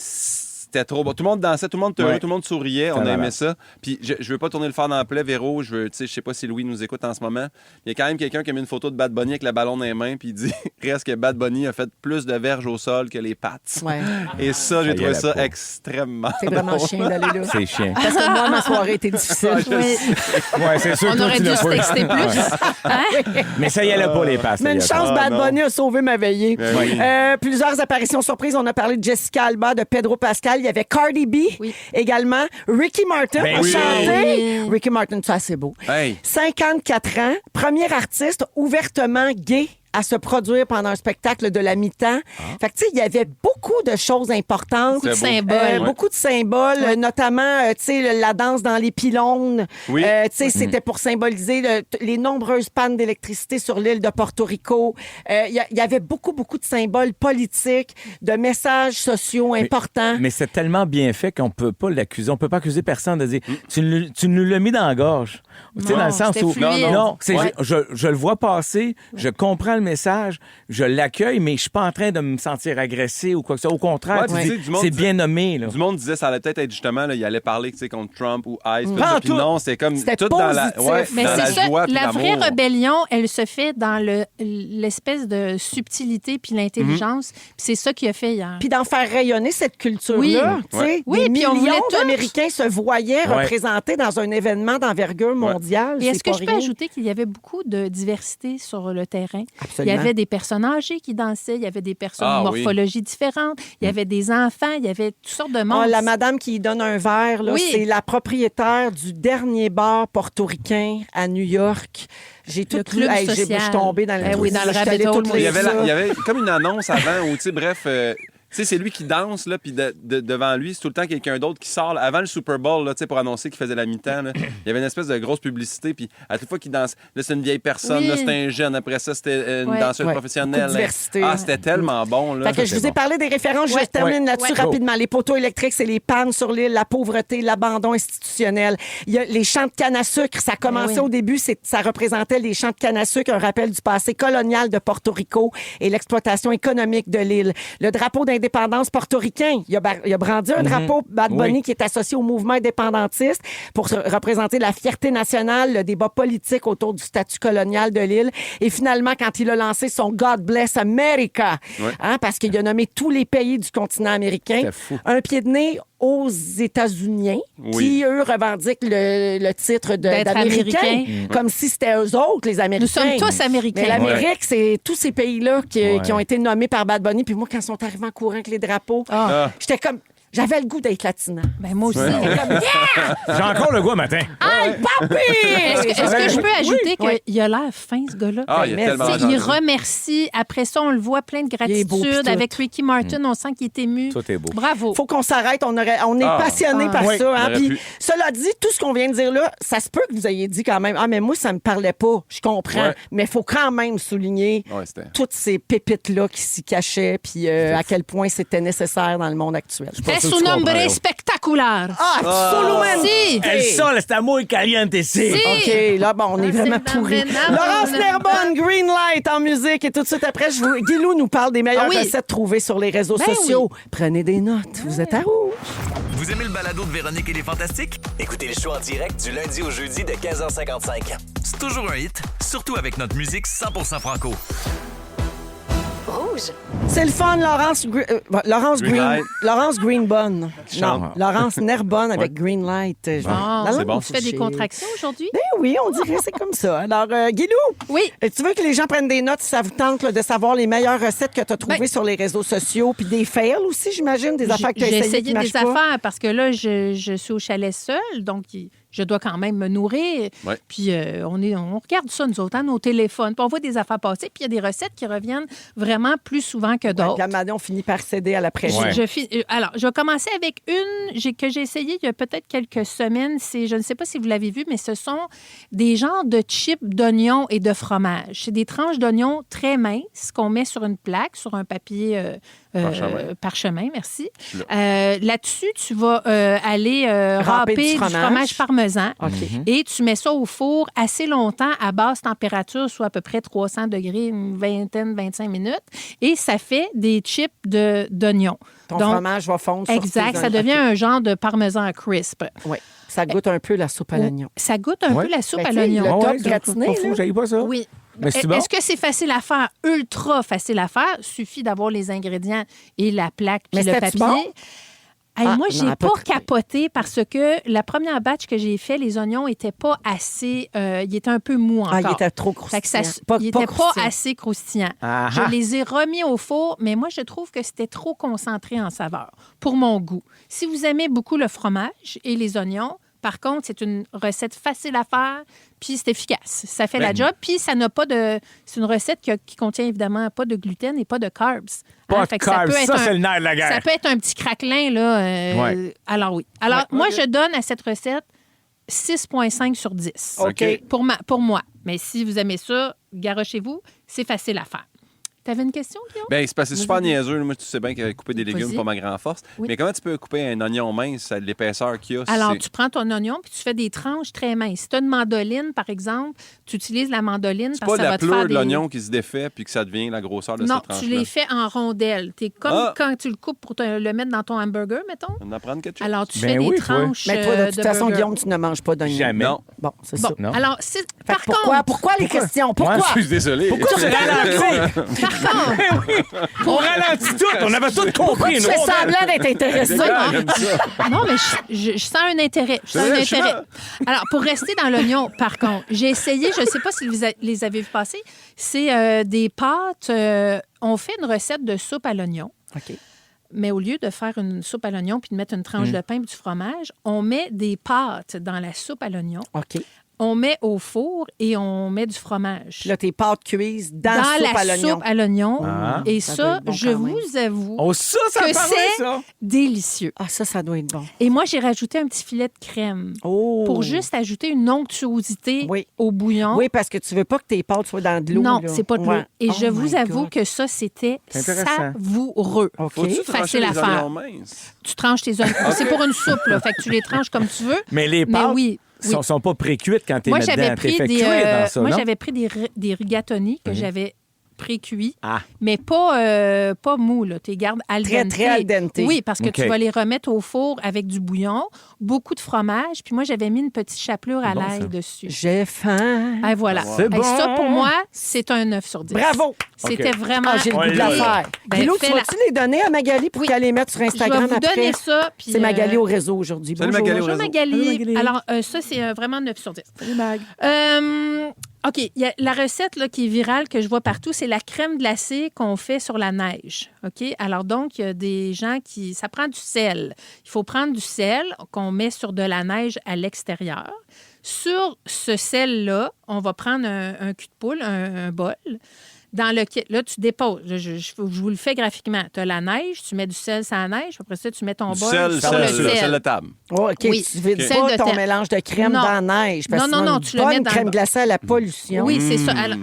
C'était trop bon. Tout le monde dansait, tout le monde était heureux, Ouais. tout le monde souriait. On a C'était aimé malade. ça. Puis je veux pas tourner le fer dans le plaid, Véro. Je sais pas si Louis nous écoute en ce moment. Il y a quand même quelqu'un qui a mis une photo de Bad Bunny avec la ballon dans les mains, puis il dit reste que Bad Bunny a fait plus de verges au sol que les pattes. Ouais. Et ça, j'ai Ça y trouvé allait ça pas. extrêmement. C'est vraiment drôle. chien d'aller là. C'est chiant. Parce que moi, ma soirée était difficile. Oui. Ouais, c'est sûr On que aurait tu dû l'as se pas. texter plus. Ouais. Mais ça y allait pas, les passes. Mais une chance, Ah, Bad non. Bunny a sauvé ma veillée. Ben oui. Plusieurs apparitions surprises. On a parlé de Jessica Alba, de Pedro Pascal. Il y avait Cardi B Oui. également. Ricky Martin Ben a oui. chanté. Oui. Ricky Martin, c'est assez beau. Hey. 54 ans, premier artiste ouvertement gay à se produire pendant un spectacle de la mi-temps. Fait que, tu sais, il y avait beaucoup de choses importantes. Beaucoup de C'est beau. symboles. Beaucoup de symboles, notamment, tu sais, la danse dans les pylônes. Oui. Tu sais, c'était pour symboliser les nombreuses pannes d'électricité sur l'île de Porto Rico. Il y avait beaucoup, beaucoup de symboles politiques, de messages sociaux importants. Mais c'est tellement bien fait qu'on peut pas l'accuser. On peut pas accuser personne de dire tu nous l'as mis dans la gorge. Tu sais, Non, dans le sens c'était où fluide. non, c'est Ouais. je le vois passer, je comprends le message, je l'accueille, mais je suis pas en train de me sentir agressé ou quoi que ce soit. Au contraire, Ouais, tu puis dis, tu sais, du monde c'est disait- bien nommé. Là. Du monde disait ça allait peut-être être justement, là, il allait parler contre Trump ou ICE. Pas en Puis tout. non, c'était comme C'était tout dans la, positif. Mais dans c'est la ça, joie puis la vraie l'amour. rébellion, elle se fait dans l'espèce de subtilité puis l'intelligence. Puis c'est ça qu'il a fait hier. Puis d'en faire rayonner cette culture-là. Oui. Tu sais, Oui, des puis on voulait millions tous. d'Américains se voyaient Ouais. représentés dans un événement d'envergure mondiale. Et est-ce C'est que pas je peux rien. ajouter qu'il y avait beaucoup de diversité sur le terrain? Absolument. Il y avait des personnes âgées qui dansaient, il y avait des personnes Ah, de oui. morphologie différente, il y avait des enfants, il y avait toutes sortes de monde. Ah, la madame qui donne un verre, là, Oui. c'est la propriétaire du dernier bar portoricain à New York. J'ai tout Le club lu. Je social. suis tombée dans le Eh oui, dans le Je suis allée rabbit hole, toutes moi Il y, les avait ça. il y avait comme une annonce avant où, tu sais, bref, tu sais, c'est lui qui danse, là, puis devant lui, c'est tout le temps quelqu'un d'autre qui sort. Là. Avant le Super Bowl, là, tu sais, pour annoncer qu'il faisait la mi-temps, là, il y avait une espèce de grosse publicité, puis à toute fois qu'il danse, là, c'est une vieille personne, Oui. là, c'était un jeune, après ça, c'était une Ouais. danseuse Ouais. professionnelle. Beaucoup de diversité. Ah, c'était tellement bon, là. Fait que je vous ai parlé des références, je termine là-dessus Ouais. rapidement. Les poteaux électriques, c'est les pannes sur l'île, la pauvreté, l'abandon institutionnel. Il y a les champs de canne à sucre. Ça commençait oui. au début, ça représentait les champs de canne à sucre, un rappel du passé colonial de Porto Rico et l'exploitation économique de l'île. Le drapeau d'indépendance portoricain, il a brandi un drapeau Bad Bunny Oui. qui est associé au mouvement indépendantiste pour représenter la fierté nationale, le débat politique autour du statut colonial de l'île. Et finalement, quand il a lancé son God Bless America, hein, parce qu'il a nommé tous les pays du continent américain, C'était fou. un pied de nez aux États-Unis, qui, eux, revendiquent le titre D'être d'Américains, Américain. comme si c'était eux autres, les Américains. Nous sommes tous Américains. Mais l'Amérique, c'est tous ces pays-là Ouais. qui ont été nommés par Bad Bunny. Puis moi, quand ils sont arrivés en courant avec les drapeaux, Ah. j'étais comme... J'avais le goût d'être latina. Ben, moi aussi. J'étais comme, yeah! J'ai encore le goût un matin. Hey, papi! Est-ce que je peux ajouter Oui. qu'il a l'air fin, ce gars-là? Ah, il y a Mais tellement Tu sais, gentil. il remercie. Après ça, on le voit plein de Il est beau, gratitude. pis tout. Avec Ricky Martin, on sent qu'il est ému. Tout est beau. Bravo. Faut qu'on s'arrête. On est Ah. passionné par Oui, ça. Hein? on aurait Puis, pu. cela dit, tout ce qu'on vient de dire là, ça se peut que vous ayez dit quand même, ah, mais moi, ça me parlait pas. Je comprends. Ouais. Mais il faut quand même souligner Ouais, c'était... toutes ces pépites-là qui s'y cachaient, puis à quel point c'était nécessaire dans le monde actuel. Pas Es sûr que un tu hombre comprends. spectaculaire. Ah, absolument! Si. El sol está muy caliente, si. OK, là, bon, on est vraiment c'est dans pourris. le nord. Laurence Nerbonne, Green Light en musique. Et tout de suite après, Guilou nous parle des meilleures Ah oui. recettes trouvées sur les réseaux Ben sociaux. Prenez des notes. Vous êtes à rouge. Vous aimez le balado de Véronique et les Fantastiques? Écoutez le show en direct du lundi au jeudi dès 15h55. C'est toujours un hit, surtout avec notre musique 100% franco. Rouge. C'est le fun, Laurence Green Greenbonne. Chante. Non, Laurence Nerbonne avec Green Light. Ah, La langue bon. Tu fais des touchée. contractions aujourd'hui? Ben oui, on dirait que c'est comme ça. Alors, Guilou, Oui. tu veux que les gens prennent des notes si ça vous tente là, de savoir les meilleures recettes que tu as trouvées Ben- sur les réseaux sociaux, puis des fails aussi, j'imagine, des affaires que tu as J'ai essayées essayé qui marchent des pas. affaires parce que là, je suis au chalet seul, donc je dois quand même me nourrir. Ouais. Puis on regarde ça, nous autres, hein, nos téléphones. Puis on voit des affaires passer. Puis il y a des recettes qui reviennent vraiment plus souvent que Ouais, d'autres. puis à un moment donné, on finit par céder à la pression. Ouais. Alors, je vais commencer avec une que j'ai essayée il y a peut-être quelques semaines. Je ne sais pas si vous l'avez vu, mais ce sont des genres de chips d'oignons et de fromage. C'est des tranches d'oignons très minces qu'on met sur une plaque, sur un papier parchemin, merci. Là-dessus, tu vas aller râper du fromage parmesan OK. et tu mets ça au four assez longtemps à basse température, soit à peu près 300 degrés, une vingtaine, 25 minutes. Et ça fait des chips d'oignons. Ton Donc, fromage va fondre sur exact, tes ça oignons. devient un genre de parmesan crisp. Oui, ça goûte un peu la soupe à l'oignon. Ça goûte un Ouais. peu la soupe Ben, à tu sais, l'oignon. le top gratiné, Pas fou, là. j'aille pas ça. Oui. Mais c'est bon? Est-ce que c'est facile à faire? Ultra facile à faire. Suffit d'avoir les ingrédients et la plaque puis Mais le c'était-tu papier. bon? Hey, Ah, moi, non, j'ai pas pas très. capoté parce que la première batch que j'ai fait, les oignons étaient pas assez... ils étaient un peu mous encore. Ah, il était trop Fait que ça, croustillant. il n'était pas croustillant. assez croustillant. Ah Je ah. les ai remis au four, mais moi, je trouve que c'était trop concentré en saveur, pour mon goût. Si vous aimez beaucoup le fromage et les oignons, par contre, c'est une recette facile à faire, puis c'est efficace. Ça fait la job, puis ça n'a pas de... C'est une recette qui contient évidemment pas de gluten et pas de carbs. Pas de Fait que carbs, ça, un- c'est le nerf de la guerre. Ça peut être un petit craquelin, là. Ouais. Alors oui. Alors, moi, je donne à cette recette 6,5 sur 10. OK. Pour moi. Mais si vous aimez ça, garochez-vous, c'est facile à faire. T'avais une question, Guillaume? Ben, c'est parce que c'est super Vas-y. niaiseux. Moi, tu sais bien que couper des légumes, Vas-y. c'est pas ma grande force. Oui. Mais comment tu peux couper un oignon mince à l'épaisseur qu'il y a? Alors, c'est- tu prends ton oignon puis tu fais des tranches très minces. Si tu as une mandoline, par exemple, tu utilises la mandoline C'est parce pas que ça la va te faire pleure de des... l'oignon qui se défait puis que ça devient la grosseur de Non, cette tranche-là. tu les fais en rondelles. T'es comme Ah. quand tu le coupes pour le mettre dans ton hamburger, mettons. On en prend quelque chose? Alors, tu Ben fais des oui, toi. tranches Mais toi, de toute façon, burger. Guillaume, tu ne manges pas d'oignon. Jamais. Non. Bon, c'est Bon, ça. Non. alors, Fait par que pourquoi, contre... pourquoi les questions? Pourquoi? Moi, Je suis désolé. Pourquoi tu ralentis? Par contre... On ralentit tout. On avait tout compris, Tu nous. fais semblant d'être intéressé. J'aime ça. Non, mais je sens un intérêt. Je sens un Je suis intérêt. là. Alors, pour rester dans l'oignon, par contre, j'ai essayé, je ne sais pas si vous les avez vu passer, c'est des pâtes. On fait une recette de soupe à l'oignon. OK. Mais au lieu de faire une soupe à l'oignon puis de mettre une tranche de pain et du fromage, on met des pâtes dans la soupe à l'oignon. OK. On met au four et on met du fromage. Puis là, tes pâtes cuisent dans, dans la soupe à la l'oignon. soupe à l'oignon. Ah. Et Ça ça, doit être bon je quand même. vous avoue Oh, ça que paraît, c'est ça. délicieux. Ah, ça doit être bon. Et moi, j'ai rajouté un petit filet de crème Oh! pour juste ajouter une onctuosité Oui. au bouillon. Oui, parce que tu veux pas que tes pâtes soient dans de l'eau. Non, là. c'est pas de l'eau. Ouais. Et Oh je vous my avoue God. que ça, c'était C'est intéressant. savoureux. OK. Faut-tu Facile trancher à les faire. oignons minces? Tu tranches tes oignons. C'est pour une soupe, là. Fait que tu les tranches comme tu veux. Mais les Mais pâtes oui. Oui. sont pas pré-cuites quand tu les Moi, mets j'avais dedans. T'es pris fait des, cuire dans ça, moi, non? j'avais pris des rigatoni que j'avais pré-cuits, Ah. mais pas mou, là. Tu les gardes al Très, dente. très al dente. Oui, parce que OK. tu vas les remettre au four avec du bouillon, beaucoup de fromage, puis moi, j'avais mis une petite chapelure à C'est bon, l'ail ça. dessus. J'ai faim. Ah, voilà. C'est Et bon. ça, pour moi, c'est un 9 sur 10. Bravo! C'était OK. vraiment... Ah, j'ai le On goût de l'a. la faire. Ben, Guilou, tu fais-la. vas-tu les donner à Magali pour Oui. qu'elle les mette sur Je vais Instagram vous après? donner ça. puis, C'est Magali au réseau aujourd'hui. Salut, Bonjour. Magali au Bonjour réseau. Magali. Salut, Magali. Alors, ça, c'est vraiment 9 sur 10. Salut, Mag. OK, il y a la recette là, qui est virale, que je vois partout, c'est la crème glacée qu'on fait sur la neige. OK? Alors, donc, il y a des gens qui... Ça prend du sel. Il faut prendre du sel qu'on met sur de la neige à l'extérieur. Sur ce sel-là, on va prendre un cul de poule, un bol, dans lequel, là, tu déposes. Je vous le fais graphiquement. Tu as la neige, tu mets du sel sur la neige, après ça, tu mets ton Du bol sel, sur le sel, sel. sel de table. Oh, OK, Oui. tu vides Sel pas de ton terre. mélange de crème Non. dans la neige. Parce Non, que non, sinon, tu une le mets bonne dans crème le- glacée à la pollution. Oui, c'est ça. Alors,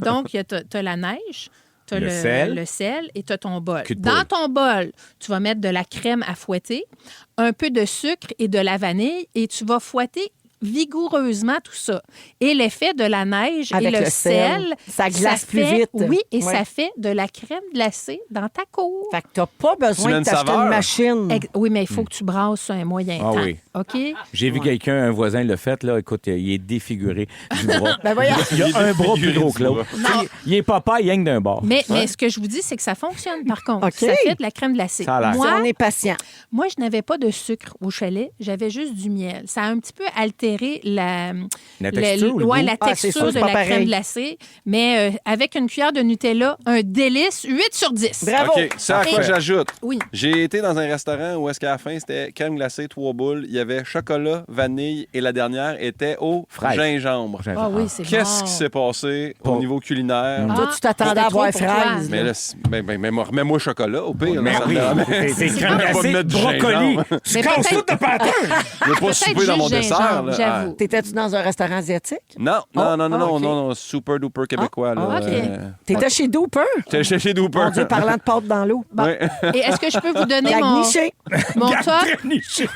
donc, tu as la neige, tu as Le le sel. sel et tu as ton bol. Cul de Dans poule. ton bol, tu vas mettre de la crème à fouetter, un peu de sucre et de la vanille et tu vas fouetter vigoureusement tout ça. Et l'effet de la neige Avec et le le sel, ça glace plus fait- vite. Oui, et Ouais. ça fait de la crème glacée dans ta cour. Fait que t'as pas Tu besoin mets de une t'acheter saveur. une machine. Oui, mais il faut que tu brasses sur un moyen Ah temps. oui. OK? J'ai vu quelqu'un, un voisin l'a fait, là. Écoute, il est défiguré du bras. Ben voyons. Il a un bras plus gros que l'autre. Non. Il est papa, il gagne d'un bord. Mais ce que je vous dis, c'est que ça fonctionne, par contre. OK. Ça fait de la crème glacée. Ça a l'air. Si Moi, on est patient. Moi, je n'avais pas de sucre au chalet, j'avais juste du miel. Ça a un petit peu altéré la texture ou le goût? la Ah, c'est texture sûr, c'est de pas la pareil. crème glacée, mais avec une cuillère de Nutella, un délice 8 sur 10. Bravo. OK, ça à quoi Et- j'ajoute? Oui. J'ai été dans un restaurant où est-ce qu'à la fin, c'était crème glacée, 3 boules. Il y avait chocolat, vanille et la dernière était au Fraise. gingembre. Ah oui, c'est Qu'est-ce bon. qui s'est passé Pas- au niveau culinaire? Ah, Toi, tu t'attendais c'était à trop avoir pour toi. fraise. Mais là, remets-moi chocolat au pire. Mais là, ça oui, me dérange. c'est crème Pas glacée, mettre du brocoli. gingembre. Tu Mais casses peut-être- tout de patin. Je veux pas Peut-être souper dans mon juste dessert. gingembre, là. j'avoue. T'étais-tu dans un restaurant asiatique? Non, non, Oh, non, non, OK. non, super duper québécois. là. OK. T'étais chez Dooper? T'es chez Duper. Mon Dieu, parlant de pâte dans l'eau. Bon. Ouais. Et est-ce que je peux vous donner Gagniché. mon top? Niché.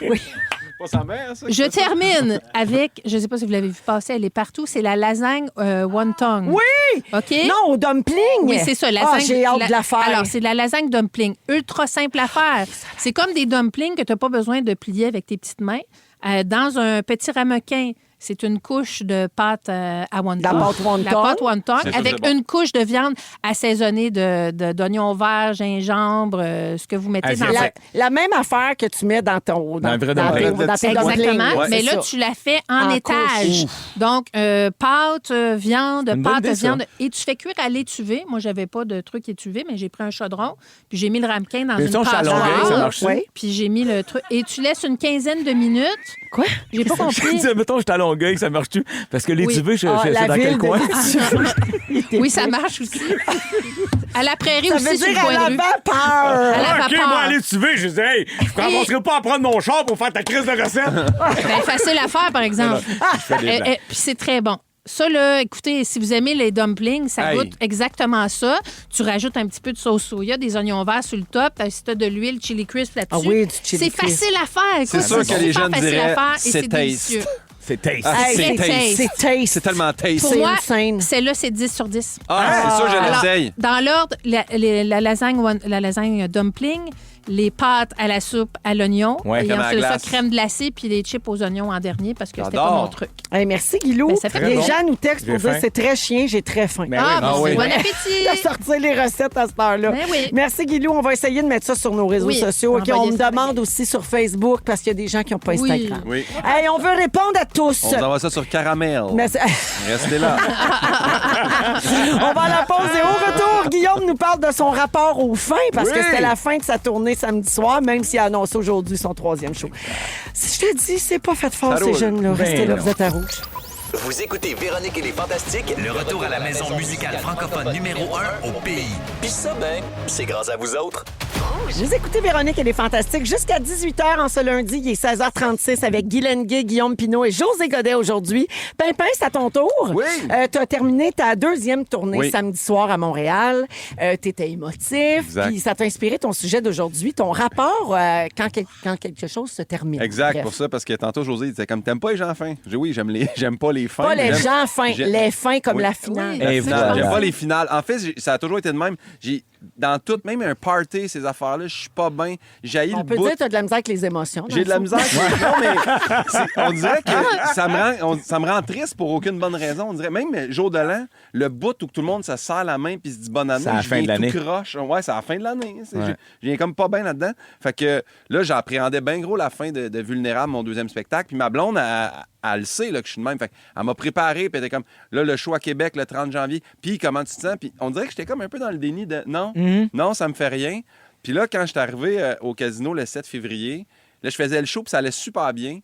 Pas sa mère, ça? Je termine avec, je ne sais pas si vous l'avez vu passer, elle est partout, c'est la lasagne wonton. Oui! OK? Non, au dumpling. Oui, c'est ça. Ah, Lasagne, j'ai hâte de la faire. Alors, c'est de la lasagne dumpling. Ultra simple à faire. C'est comme des dumplings que tu n'as pas besoin de plier avec tes petites mains. Dans un petit ramequin, c'est une couche de pâte à wonton. La pâte wonton. La pâte wonton, C'est ça, avec c'est bon. une couche de viande assaisonnée d'oignons verts, gingembre, ce que vous mettez dans Asiatique. La même affaire que tu mets dans ton Dans un vrai dans dumpling. tes Exactement. dumplings. Ouais, Mais c'est là, ça. tu la fais en En étage. couche. Donc, pâte, viande, Une bonne pâte, idée, ça. viande. Et tu fais cuire à l'étuvée. Moi, j'avais pas de truc étuvé, mais j'ai pris un chaudron. Puis j'ai mis le ramequin dans Mais une ça, à Longueuil, ça passoire. marche. Oui. Puis j'ai mis le truc. Et tu laisses une quinzaine de minutes. Quoi? J'ai pas Je compris. dis, mettons, j'étais à Longueuil, ça marche-tu? Parce que les Oui. tuvés, Ah, c'est la dans quel ville coin? Oui, ça marche aussi. À la prairie Ça aussi, veut sur le dire à coin la de rue. vapeur. À la OK, vapeur. moi, aller tuver, je dis, hey, je ne commencerai pas à prendre mon char pour faire ta crise de recette. Ben, facile à faire, par exemple. fais des blagues. Puis c'est très bon. Ça, là, écoutez, si vous aimez les dumplings, ça Hey. goûte exactement ça. Tu rajoutes un petit peu de sauce soya, des oignons verts sur le top. Si tu as de l'huile, chili crisp là-dessus. Ah oui, du chili c'est crisp. facile à faire. Écoute, C'est sûr que les super gens facile diraient, à faire et c'est c'est taste. délicieux. C'est taste. Ah, Hey, c'est taste. C'est taste. C'est tellement taste. Pour C'est moi, insane. celle-là, c'est 10 sur 10. Ah, c'est sûr, je Alors, l'essaye. dans l'ordre, la lasagne dumpling, les pâtes à la soupe à l'oignon, Ouais, et crème à la ensuite ça, glace. crème glacée, puis les chips aux oignons en dernier parce que c'était J'adore. pas mon truc. Hey, merci, Guilou. Ben, ça fait Les bon. gens nous textent pour J'ai dire faim. c'est très chien, j'ai très faim. Ben oui. Ah, oui. bon Ben, appétit! De sortir les recettes à cette heure-là. Ben oui. Merci, Guilou. On va essayer de mettre ça sur nos réseaux Oui, sociaux. OK, on envoyez me ça, demande envoyez. aussi sur Facebook parce qu'il y a des gens qui n'ont pas Oui. Instagram. Oui. Hey, on veut répondre à tous. On vous envoie ça sur caramel. Mais c'est- Restez là. on va à la pause et au retour, Guillaume nous parle de son rapport aux fins parce que Oui. c'était la fin de sa tournée samedi soir, même s'il a annoncé aujourd'hui son 3e show. Si je te dis, c'est pas fait fort, Ça ces roule. jeunes-là. Restez Ben là, non. vous êtes à rouge. Vous écoutez Véronique et les Fantastiques, le retour à la maison musicale francophone numéro 1 au pays. Puis ça, ben, c'est grâce à vous autres. Vous écoutez Véronique et les Fantastiques jusqu'à 18h en ce lundi. Il est 16h36 avec Guy Lenguet, Guillaume Pinault et José Godet aujourd'hui. Pimpin, c'est à ton tour. Oui. Tu as terminé ta 2e tournée Oui. samedi soir à Montréal. Tu étais émotif. Exact. Puis ça t'a inspiré ton sujet d'aujourd'hui, ton rapport quand quelque chose se termine. Exact, Bref. pour ça, parce que tantôt, José, il disait comme, t'aimes pas les gens fins? J'ai dit, oui, j'aime pas les fins. Pas les J'aime- gens fins, j'aime- les fins comme Oui. la finale. La Et finale. voilà. J'aime pas les finales. En fait, ça a toujours été de même. Dans tout, même un party, ces affaires-là, je suis pas bien. J'ai On le peut bout. dire que tu as de la misère avec les émotions. dans J'ai le de la fond. misère. Non, mais on dirait que ça me rend triste pour aucune bonne raison. On dirait, même jour de l'an, le bout où tout le monde se serre la main puis se dit bonne année, C'est à la je fin de viens l'année. tout croche. Ouais, c'est à la fin de l'année. Ouais. Je viens comme pas bien là-dedans. Fait que là, j'appréhendais bien gros la fin de Vulnérable, mon 2e spectacle. Puis ma blonde, elle le sait là, que je suis de même. Fait elle m'a préparé, puis elle était comme, là, le show à Québec le 30 janvier. Puis comment tu te sens? Puis on dirait que j'étais comme un peu dans le déni de non, non, ça me fait rien. Puis là, quand je suis arrivé au casino le 7 février, là, je faisais le show, puis ça allait super bien.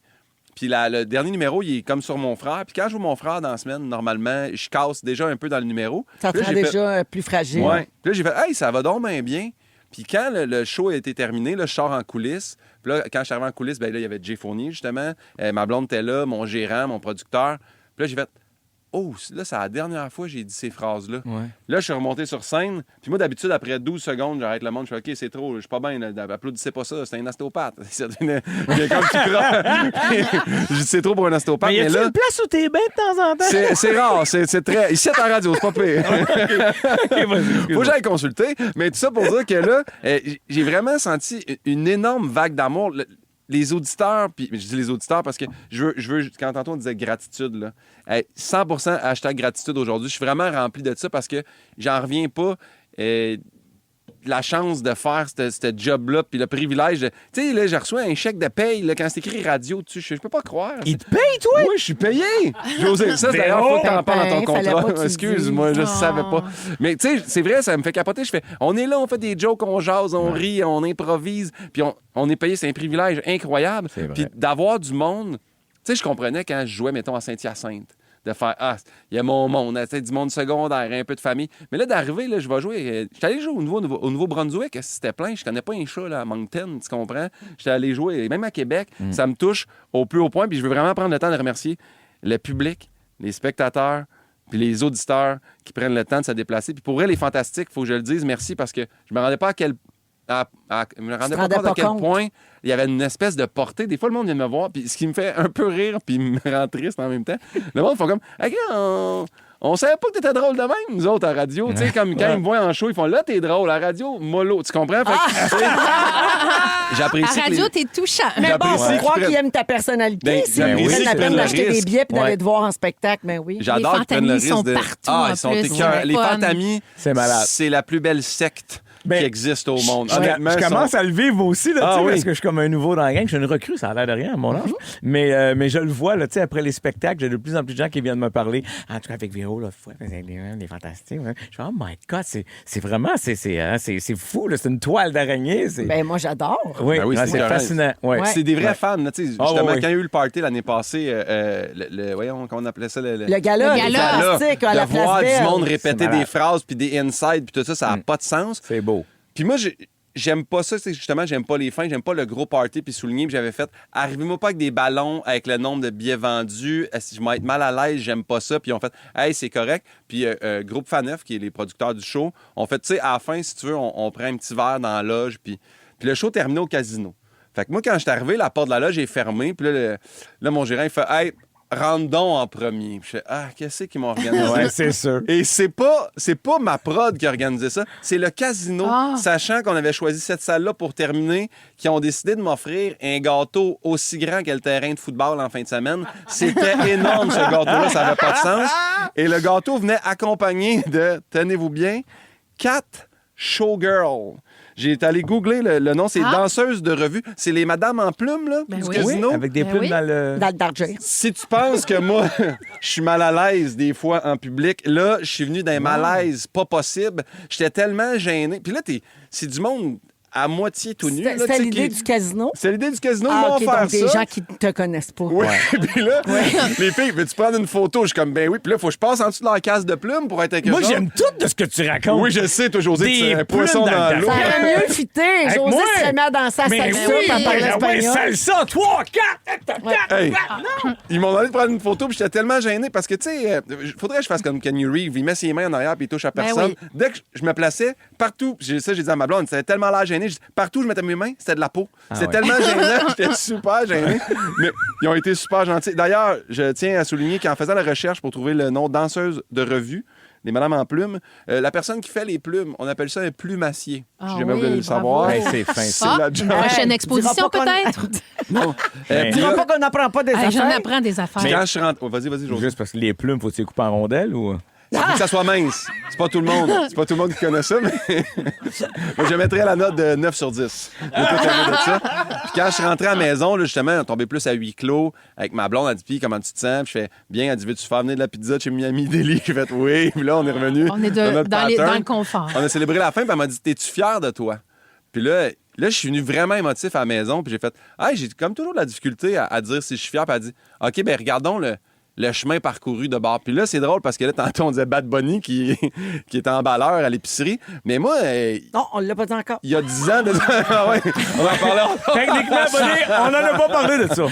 Puis le dernier numéro, il est comme sur mon frère. Puis quand je vois mon frère dans la semaine, normalement, je casse déjà un peu dans le numéro. Ça te Puis là, rend j'ai fait- déjà plus fragile. Ouais. Puis là, j'ai fait, hey, ça va donc bien. Puis quand le show a été terminé, là, je sors en coulisses. Puis là, quand je suis arrivé en coulisses, ben là, il y avait Jay Fournier, justement. Ma blonde était là, mon gérant, mon producteur. Puis là, j'ai fait, oh, là, c'est la dernière fois que j'ai dit ces phrases-là. Ouais. Là, je suis remonté sur scène. Puis moi, d'habitude, après 12 secondes, j'arrête le monde. Je fais, OK, c'est trop, je suis pas bien. Applaudissez pas ça, c'est un ostéopathe. Il y a comme tu crois. Je dis, c'est trop pour un ostéopathe. Mais y Mais a-t-il là, une place où t'es bien de temps en temps? c'est rare. C'est très. Ici, à la radio, c'est pas pire. Faut que j'aille consulter. Mais tout ça pour dire que là, j'ai vraiment senti une énorme vague d'amour. Les auditeurs, puis je dis les auditeurs parce que je veux quand tantôt on disait gratitude, là, 100% hashtag gratitude aujourd'hui. Je suis vraiment rempli de ça parce que j'en reviens pas. La chance de faire ce job-là, puis le privilège de... Tu sais, là, j'ai reçu un chèque de paye, là, quand c'est écrit radio dessus. Je peux pas croire. Il te paye, toi? Oui, je suis payé. José, ça, c'est d'ailleurs, faut que t'en parles dans ton Fallait pas contrat. que tu le Excuse-moi, je dises. savais pas. Mais tu sais, c'est vrai, ça me fait capoter. Je fais, on est là, on fait des jokes, on jase, on rit, on improvise, puis on est payé. C'est un privilège incroyable. C'est vrai. Puis d'avoir du monde... Tu sais, je comprenais quand je jouais, mettons, à Saint-Hyacinthe, de faire, il y a mon monde, tu sais, du monde secondaire, un peu de famille. Mais là, d'arriver, là, je vais jouer. J'étais allé jouer au Nouveau-Brunswick, c'était plein. Je connais pas un chat, là, à Moncton, tu comprends? J'étais allé jouer, même à Québec, ça me touche au plus haut point. Puis je veux vraiment prendre le temps de remercier le public, les spectateurs, puis les auditeurs qui prennent le temps de se déplacer. Puis pour eux, les fantastiques, il faut que je le dise, merci, parce que je me rendais pas je me rendais pas compte à quel point il y avait une espèce de portée. Des fois, le monde vient me voir, puis ce qui me fait un peu rire, puis me rend triste en même temps. Le monde font comme, hey, on savait pas que t'étais drôle de même, nous autres, à radio. Tu sais, comme quand ils me voient en show, ils font, là, t'es drôle. À radio, mollo. Tu comprends? Fait que, tu sais, j'apprécie. À que les- radio, t'es touchant. Mais bon, J'apprécie faut croire qu'ils qu'ils aiment ta personnalité. Ben, S'ils j'apprécie prennent la qu'ils peine prennent le d'acheter des risque. billets puis d'aller Ouais. te voir en spectacle, ben oui. J'adore Les qu'ils prennent le Fantamis risque sont de... partout, ils en sont plus, écœurants. c'est Les fun. Fantamis, C'est malade. c'est la plus belle secte Ben, qui existe au monde. Je Honnêtement, je commence sont- à le vivre aussi, là, Ah tu sais, oui. parce que je suis comme un nouveau dans la gang. Je suis une recrue, ça a l'air de rien à mon âge. Mais je le vois, là, tu sais, après les spectacles, j'ai de plus en plus de gens qui viennent me parler. En tout cas, avec Véro, là, les fantastiques. Hein. Je fais, oh my God, c'est vraiment, c'est fou, là, c'est une toile d'araignée. Ben moi, j'adore. Oui, Ben oui, non, c'est c'est écœurant. fascinant. Ouais. Ouais. C'est des vrais Ouais. fans. Là, tu sais, Ah, justement, ouais, ouais. quand il y a eu le party l'année passée, voyons, comment on appelait ça? Le gala, Le les gala. fantastiques à la de voir place du Belle. monde répéter C'est malade. des phrases puis des insides puis tout ça, ça n'a pas de sens. C'est beau. Puis moi, j'aime pas ça, c'est justement, j'aime pas les fins, j'aime pas le gros party puis souligner. Puis j'avais fait, arrivez-moi pas avec des ballons avec le nombre de billets vendus, je vais être mal à l'aise, j'aime pas ça. Puis ils ont fait, hey, c'est correct. Puis Groupe Faneuf, qui est les producteurs du show, ont fait, tu sais, à la fin, si tu veux, on prend un petit verre dans la loge. Puis le show terminait au casino. Fait que moi, quand je suis arrivé, la porte de la loge est fermée. Puis là, mon gérant, il fait, hey, rentre donc en premier. Puis je fais, qu'est-ce qu'ils m'ont organisé? Ouais, c'est sûr. Et c'est pas ma prod qui a organisé ça, c'est le casino, sachant qu'on avait choisi cette salle-là pour terminer, qui ont décidé de m'offrir un gâteau aussi grand que le terrain de football en fin de semaine. C'était énorme, ce gâteau-là, ça n'avait pas de sens. Et le gâteau venait accompagné de, tenez-vous bien, 4 showgirls. J'ai été allé googler le nom, c'est danseuses de revue. C'est les madames en plumes, là, du casino. Oui, avec des plumes dans le... Dans le darger. Si tu penses que moi, je suis mal à l'aise des fois en public, là, je suis venu d'un malaise pas possible. J'étais tellement gêné. Puis là, c'est du monde à moitié tout nu. C'était l'idée du casino? C'est l'idée du casino, ils vont OK, faire donc ça. des gens qui ne te connaissent pas. Oui, puis là, les filles, veux-tu prendre une photo? Je suis comme, ben oui. Puis là, faut que je passe en dessous de la case de plumes pour être avec eux Moi, autres. j'aime tout de ce que tu racontes. Oui, je sais, toi, José, Des tu es un plumes poisson dans dans le l'eau. Ça aurait mieux fité. Avec José moi? serait mis à danser à Mais salsa, oui, puis à parler espagnol. salsa, 3, 4... Hey, ils m'ont demandé de prendre une photo, puis j'étais tellement gêné parce que, tu sais, faudrait que je fasse comme Kenny Reeves. Il met ses mains en arrière, puis il touche à personne. oui. Dès que je me plaçais, partout, j'ai dit à ma blonde, c'était tellement l'air gêné. Partout où je mettais mes mains, c'était de la peau. C'était tellement gênant, j'étais super gêné. Mais ils ont été super gentils. D'ailleurs, je tiens à souligner qu'en faisant la recherche pour trouver le nom danseuse de revue, les madames en plumes, la personne qui fait les plumes, on appelle ça un plumacier. Si jamais vous voulez le savoir. Hey, c'est fin, C'est la Une job. prochaine exposition, peut-être? Non. Ben, Dis-moi pas qu'on n'apprend pas des J'en affaires. apprends des affaires. Quand je suis rentré... Oh, vas-y, José. Juste parce que les plumes, faut-tu les couper en rondelles ou... Il faut que ça soit mince. C'est pas tout le monde. C'est pas tout le monde qui connaît ça, mais moi, je mettrais la note de 9 sur 10. De ça. Puis quand je suis rentré à la maison, là, justement, on tombait plus à huis clos avec ma blonde. Elle dit, puis comment tu te sens? Puis je fais, bien. Elle dit, veux-tu faire venir de la pizza de chez Miami Deli? J'ai fait, oui. Puis là, on est revenu. On est dans notre dans pattern. le confort. On a célébré la fin, puis elle m'a dit, t'es-tu fier de toi? Puis là, je suis venu vraiment émotif à la maison, puis j'ai fait, j'ai comme toujours de la difficulté à dire si je suis fier. Puis elle dit, OK, ben regardons le chemin parcouru de bord. Puis là, c'est drôle parce que là, tantôt, on disait Bad Bunny qui est emballeur à l'épicerie. Mais moi, Non, on l'a pas dit encore. il y a 10 ans... on en parlait encore. Techniquement, Bonnie, on n'en a pas parlé de ça.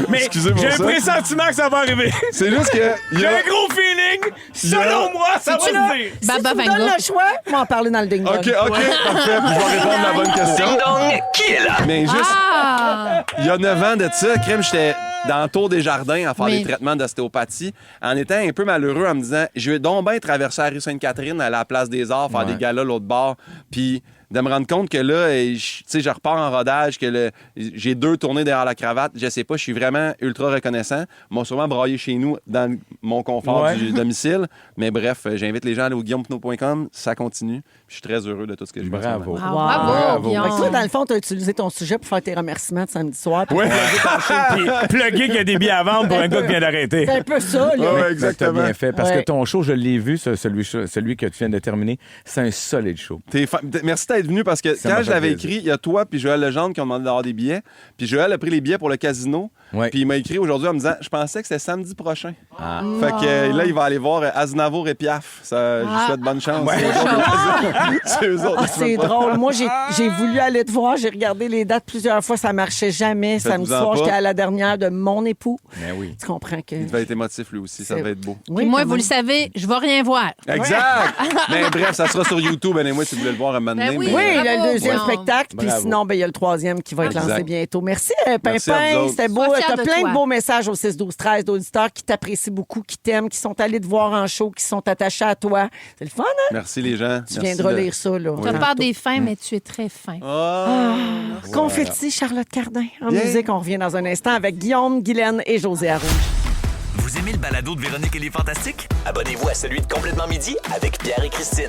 Mais Excusez pour j'ai un ça. pressentiment que ça va arriver. C'est juste que... J'ai un gros feeling. Selon moi, ça va se dire. Si Baba tu me Vanga. donnes le choix, on va en parler dans le ding-dong. OK, parfait. Puis je vais répondre à la bonne question. Ding dong, qui est là? Mais juste, Ah! il y a 9 ans de ça, crème, j'étais dans le Tour des Jardins à faire Mais- des traitements d'ostéopathie en étant un peu malheureux en me disant, je vais donc bien traverser la rue Sainte-Catherine, aller à la Place des Arts, faire des galas l'autre bord, puis de me rendre compte que là, je repars en rodage, que j'ai 2 tournées derrière la cravate, je sais pas, je suis vraiment ultra reconnaissant. Ils m'ont sûrement braillé chez nous dans mon confort du domicile, mais bref, j'invite les gens à aller au guillaumepinot.com, ça continue. Je suis très heureux de tout ce que je vis. Bravo. Ah, Wow. bravo, Bravo. Guillaume. Fait que toi, dans le fond, tu as utilisé ton sujet pour faire tes remerciements de samedi soir. puis Ouais. Puis plugger qu'il y a des billets à vendre pour un gars qui vient d'arrêter. C'est un peu ça, là. Ouais, T'as exactement. bien fait. Parce Ouais. que ton show, je l'ai vu, celui que tu viens de terminer. C'est un solide show. Merci d'être venu parce que Ça quand m'a je l'avais fait plaisir. écrit, il y a toi puis Joël Legendre qui ont demandé d'avoir des billets. Puis Joël a pris les billets pour le casino. Ouais. Puis il m'a écrit aujourd'hui en me disant, je pensais que c'était samedi prochain. Fait que là, il va aller voir Aznavour et Piaf. Ça, je lui souhaite bonne chance. C'est eux autres. Ah, c'est drôle. Moi, j'ai voulu aller te voir. J'ai regardé les dates plusieurs fois. Ça marchait jamais. Faites-vous-en Samedi soir, pas. j'étais à la dernière de mon époux. Mais oui. Tu comprends que... Il devait être émotif lui aussi, ça C'est- devait être beau. Oui, Puis moi, quand vous le même. savez, je vais rien voir. Exact! Mais bref, ça sera sur YouTube, et moi, si vous voulez le voir un moment donné. Ben oui. mais- Oui, il y a Bravo, le deuxième Guillaume. spectacle, puis Bravo. sinon, ben, il y a le troisième qui va être Exact. lancé bientôt. Merci, Merci à vous Pimpin. autres. C'était beau. Sois fier Tu as de plein toi. de beaux messages au 6-12-13 d'auditeurs qui t'apprécient beaucoup, qui t'aiment, qui sont allés te voir en show, qui sont attachés à toi. C'est le fun, hein? Merci les gens. Tu viendras lire ça, là. Tu as peur des fins, mais tu es très fin. Confetti, Charlotte Cardin. En Bien. musique, on revient dans un instant avec Guillaume, Guylaine et José Arrouge. Vous aimez le balado de Véronique et les Fantastiques? Abonnez-vous à celui de Complètement Midi avec Pierre et Christine.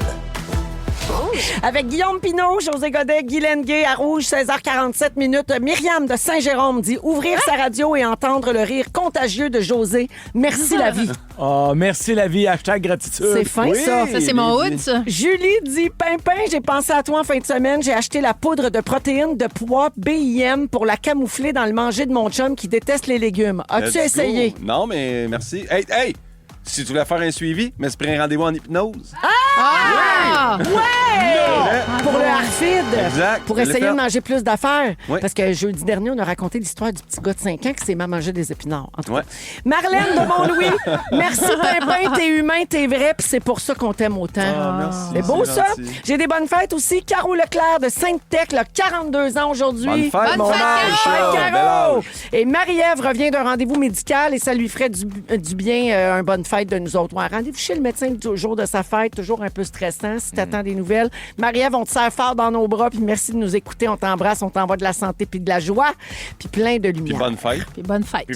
Avec Guillaume Pinault, José Godet, Guylaine Gay à Rouge, 16h47 minutes. Myriam de Saint-Jérôme dit ouvrir sa radio et entendre le rire contagieux de José. Merci la vie. Oh, merci la vie. Hashtag gratitude. C'est fin, Oui. ça. Ça, c'est mon hood, ça. Julie dit Pimpin, j'ai pensé à toi en fin de semaine. J'ai acheté la poudre de protéines de pois BIM pour la camoufler dans le manger de mon chum qui déteste les légumes. As-tu Let's go. essayé? Non, mais merci. Hey! Si tu voulais faire un suivi, mais c'est pris un rendez-vous en hypnose. Ah! Ah! Ouais! Pour le Harfid. Exact. Pour Je l'ai essayer fait. de manger plus d'affaires. Oui. Parce que jeudi dernier, on a raconté l'histoire du petit gars de 5 ans qui s'est même mangé des épinards. En tout Ouais. cas. Marlène de Mont-Louis, merci Pimpin, t'es humain, t'es vrai, puis c'est pour ça qu'on t'aime autant. Ah, merci. C'est beau c'est ça. gentil. J'ai des bonnes fêtes aussi. Caro Leclerc de Sainte-Tech, 42 ans aujourd'hui. Bonne fête, Bonne mon fête, âge, Caro! ça. Bel âge. Et Marie-Ève revient d'un rendez-vous médical et ça lui ferait du bien, un bonne fête de nous autres. Ouais, rendez-vous chez le médecin le jour de sa fête, toujours un peu stressant. Si t'attends des nouvelles, Marie-Ève, on te serre fort dans nos bras, puis merci de nous écouter. On t'embrasse, on t'envoie de la santé puis de la joie, puis plein de Puis lumière. bonne fête. Puis bonne fête.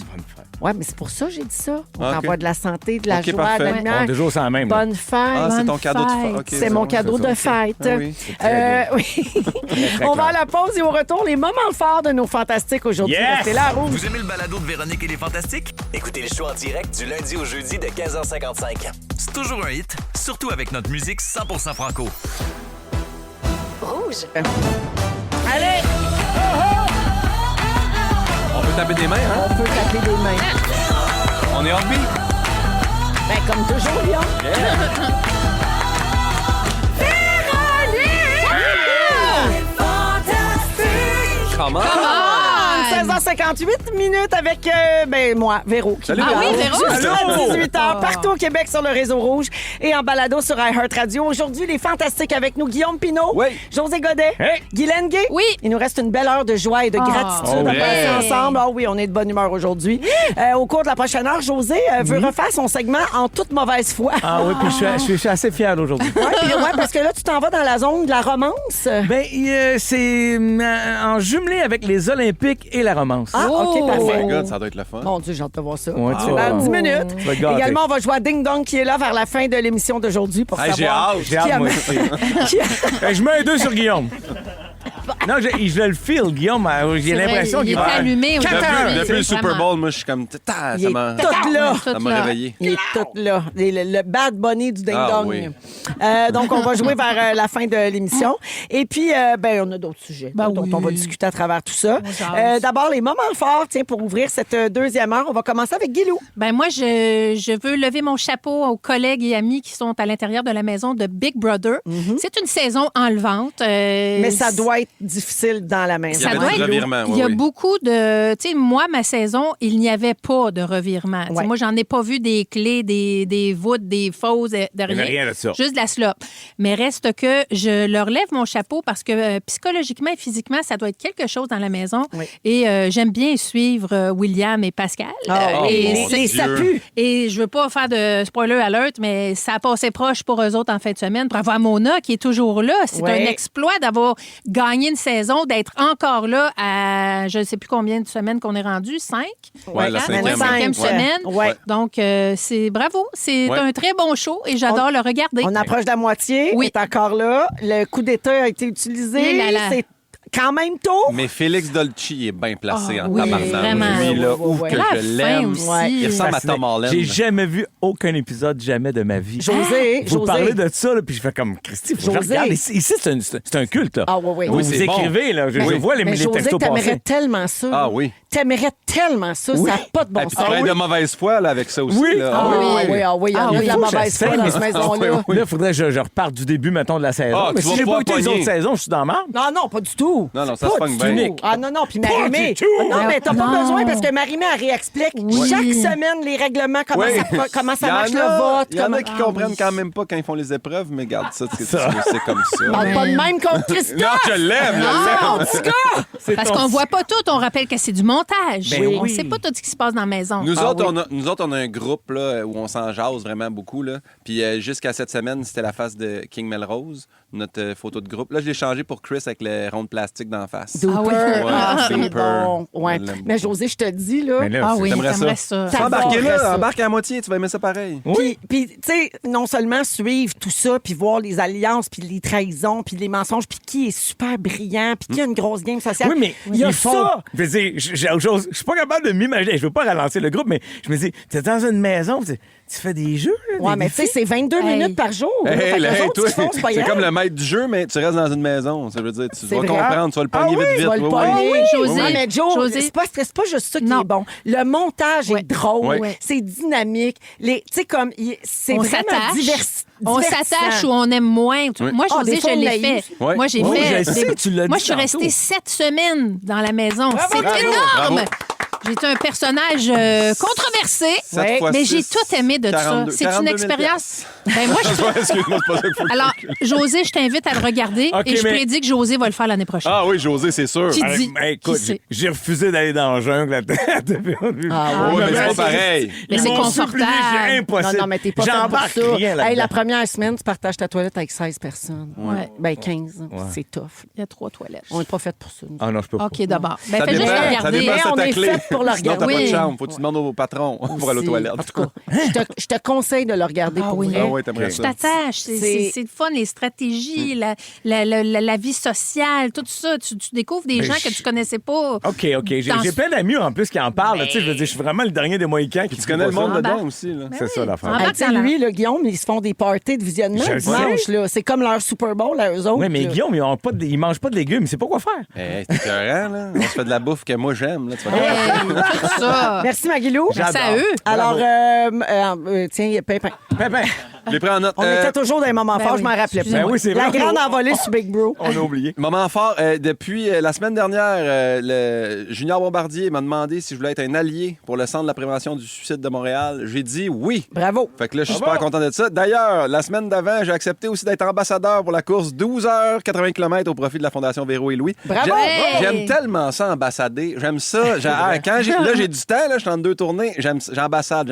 Ouais, mais c'est pour ça que j'ai dit ça. On Ah, ok. t'envoie de la santé, de la Ok, joie, parfait. de la On est lumière. On est toujours sans même. là. Bonne fête. Ah, c'est ton Bonne cadeau de fête. fête. Ok, C'est mon bon, cadeau ça, de ok. fête. Ah oui. Oui. On va à la pause et au retour, les moments forts de nos fantastiques aujourd'hui. Yes! Restez là, à Rouge. Vous aimez le balado de Véronique et les Fantastiques? Écoutez le show en direct du lundi au jeudi de 15h55. C'est toujours un hit, surtout avec notre musique 100% franco. Rouge. Allez, On peut taper des mains, hein? on peut taper des mains. On est hors beat. Ben, comme toujours, Lyon. Comment? 16h58 minutes avec moi, Véro. qui Salut, vous Ah oui, parle. Véro. Jusqu'à Allô. 18h, partout au Québec sur le réseau Rouge et en balado sur iHeartRadio. Aujourd'hui, les fantastiques avec nous, Guillaume Pinot, Oui. José Godet, Hey. Guylaine Gay. Oui. Il nous reste une belle heure de joie et de gratitude Oh, à oui. passer ensemble. Ah oui, on est de bonne humeur aujourd'hui. Au cours de la prochaine heure, José veut refaire son segment en toute mauvaise foi. Ah oui, puis je suis assez fier d'aujourd'hui. Ouais, parce que là, tu t'en vas dans la zone de la romance. Ben, c'est en jumelé avec les Olympiques et la romance. Ah, OK, Oh parfait. my God, ça doit être le fun. Mon Dieu, j'ai hâte de voir ça. Ouais, tu Dans vas- 10 minutes. Tu vas te gâter. Également, on va jouer à Ding Dong qui est là vers la fin de l'émission d'aujourd'hui pour Hey, j'ai savoir hâte. J'ai hâte, moi aussi. qui a- Ben, je mets un 2 sur Guillaume. Non, je le feel, Guillaume. J'ai C'est vrai, l'impression il qu'il est va... allumé Depuis, aujourd'hui. depuis le Super Vraiment. Bowl, moi, je suis comme... Il Ça est m'a tout là. ça m'a là. réveillé. Il est tout là. Et le Bad Bunny du Ding Ah, Dong. oui. Donc, on va jouer vers la fin de l'émission. Et puis, on a d'autres sujets Ben dont oui. on va discuter à travers tout ça. On jase. D'abord, les moments forts, tiens, pour ouvrir cette deuxième heure. On va commencer avec Guilou. Ben moi, je veux lever mon chapeau aux collègues et amis qui sont à l'intérieur de la maison de Big Brother. C'est une saison enlevante. Mais ça doit être difficile dans la maison. Il y avait doit du être- revirement, Il y a oui. beaucoup de... Tu sais, moi, ma saison, il n'y avait pas de revirement. Tu sais, Ouais. Moi, j'en ai pas vu des clés, des voûtes, des fausses, de Il n'y rien. avait rien de ça. Juste de la slop. Mais reste que je leur lève mon chapeau parce que psychologiquement et physiquement, ça doit être quelque chose dans la maison. Oui. Et j'aime bien suivre William et Pascal. Oh, et mon les Dieu. sapus. et je veux pas faire de spoiler alert, mais ça a passé proche pour eux autres en fin de semaine. Pour avoir Mona qui est toujours là. C'est Ouais. un exploit d'avoir gagné une saison, d'être encore là à je ne sais plus combien de semaines qu'on est rendu. 5? Ouais, la Hein? cinquième. Cinquième Ouais. semaine. Ouais. Donc, c'est bravo. C'est Ouais. un très bon show et j'adore le regarder. On approche de la moitié. Oui. On est encore là. Le coup d'État a été utilisé. Et là là. C'est quand même tôt. Mais Félix Dolci est bien placé Ah en oui, tabarnak. vraiment. Lui, là, Ouais, ouais, ouf ouais. que La je fin l'aime. aussi. Ouais. Il ressemble à Fascinant. Tom Holland. J'ai jamais vu aucun épisode jamais de ma vie. José, Vous José. parlez de ça, là, puis je fais comme Christy, faut que je José. regarde. Ici, c'est un culte. Là. Ah oui, oui. Vous, Oui, vous c'est bon. écrivez, là. Je Oui. vois les Mais José, textos t'aimerais passer. tellement ça. Ah oui. T'aimerais tellement ça. Oui. Ça n'a pas de bon Et puis tu sens. travailles de mauvaise foi là, avec ça aussi. Oui. Là. Ah oui, oui. ah oui, ah oui. Il y Ah a oui. de la Faut que mauvaise foi dans cette j'essaie. maison-là. Ah oui. Là, il faudrait que je reparte du début, mettons, de la saison. Ah, mais tu si vas j'ai pas pas écouté les pogner. autres saisons, je suis dans la marde. Non, non, pas du tout. Non, non, ça Pas se pogne du bien. tout. Ah non, non, puis Pas Marie-Mé. du tout. Ah non, mais t'as pas Non. besoin parce que Marie-Mé, elle réexplique Oui. chaque semaine les règlements, comment ça marche Il y en le a- vote. Il y en comment- a qui comprennent quand même pas quand ils font les épreuves, mais garde ça, c'est comme ça. Parle pas de même contre Christophe. Non, je l'aime, Non, là. petit gars. Parce qu'on voit pas tout. On rappelle que c'est du montage. Ben On oui. sait pas tout ce qui se passe dans la maison. Nous, Ah autres, oui. nous autres, on a un groupe là, où on s'en jase vraiment beaucoup. Là. Puis jusqu'à cette semaine, c'était la face de King Melrose, notre photo de groupe. Là, je l'ai changé pour Chris avec les ronds de plastique d'en face. Dooper. oui. Ah, c'est Dooper. bon. Ouais. Je l'aime Mais beaucoup. José, je te dis, là. Mais là, Ah c'est- oui, T'aimerais t'aimerais ça? ça. Embarquez J'adorerais ça. là, embarque à la moitié, tu vas aimer ça pareil. Puis tu sais, non seulement suivre tout ça, puis voir les alliances, puis les trahisons, puis les mensonges, puis qui est super brillant, puis qui a une grosse game sociale. Oui, mais il y a ils font. ça. Je veux dire, je suis pas capable de m'imaginer. Je veux pas ralentir le groupe, mais je me dis, t'es dans une maison, tu tu fais des jeux, là, Ouais, des mais tu sais, défis. c'est 22 Hey. minutes par jour. là. Hey, Fait que là, les hey, autres, toi, ils font, c'est pas c'est grave. comme le maître du jeu, mais tu restes dans une maison. Ça veut dire, tu C'est vas vrai. comprendre, tu vas le pogner vite, Tu vite. vas le Oui, pogner. oui. José. Non, mais Joe, José. c'est pas juste ça qui Non. est bon. Le montage Ouais. est drôle, Ouais. c'est dynamique. Tu sais, comme, c'est On vraiment s'attache. On divertissant. s'attache ou on aime moins. Oui. Moi, Ah, José, des fois, je on l'ai naïve. fait. Ouais. Moi, j'ai Oui, fait. je sais, tu l'as Moi, dit je suis restée tantôt. 7 semaines dans la maison. C'est Bravo. énorme. Bravo. J'étais un personnage controversé, 7 fois mais j'ai 6, tout aimé de 42 ça. C'est une 42 000 expérience. Ben, moi, je... Excuse-moi, c'est pas ça qu'il faut que Alors, José, je t'invite à le regarder OK, et je mais- prédis que José va le faire l'année prochaine. Ah oui, José, c'est sûr. Qui Hey, dit? écoute, Qui sait? j'ai refusé d'aller dans la jungle. Ah, Ouais, mais c'est c'est- pas pareil. Mais c'est confortable. C'est impossible. Non, mais t'es pas fait pour J'embarque ça. rien Hey, là-dedans. la première semaine, tu partages ta toilette avec 16 personnes. Ouais. Ben, 15. C'est tough. Il y a 3 toilettes. On n'est pas fait pour ça. nous. Ah non, je peux pas. OK, d'abord. Ben, Ça fais juste dépend, ça regarder. dépend, Mais c'est on ta est clé. fait pour le Sinon, t'as regarder. pas de Oui. chambre. Faut que tu demandes au patron pour aller aux C'est- toilettes. En tout cas, je te conseille de le regarder pour oui. vrai. Ah ouais, t'aimerais Tu ça. t'attaches. C'est- C'est le fun, les stratégies, la vie sociale, tout ça. Tu découvres des Mais gens que tu connaissais pas. OK. J'ai plein d'amis en plus qui en parlent. Tu sais, je veux dire, je suis vraiment le dernier des Mohicans qui Tu connais le monde ça. dedans aussi, là. C'est ça l'affaire. Ah, Hey, tu sais, dans la- lui, le Guillaume, ils se font des parties de visionnement Je le le dimanche. sais. Là. C'est comme leur Super Bowl à eux autres. Oui, mais là. Guillaume, ils mangent pas de légumes. Il sait pas quoi faire. Hey, c'est écœurant, là. On se fait de la bouffe que moi j'aime, là. Tu vas Hey, tout ça. Merci, Maguilou. Merci à eux. Alors, tiens, Pépin. Pépin, Je les prends en note. On était toujours dans les moments ben forts, oui. je m'en rappelais pas. Excusez-moi. Ben oui, c'est La vrai. grande envolée sur Big Bro. on a oublié. Moment fort, depuis la semaine dernière, le Junior Bombardier m'a demandé si je voulais être un allié pour le Centre de la prévention du suicide de Montréal. J'ai dit oui. Bravo. Fait que là, je suis super content de ça. D'ailleurs, la semaine d'avant, j'ai accepté aussi d'être ambassadeur pour la course 12 heures, 80 km au profit de la Fondation Véro et Louis. Bravo. Hey! J'aime tellement ça, ambassader. J'aime ça. Quand j'ai du temps, là, je suis en 2 tournées, j'ambassade.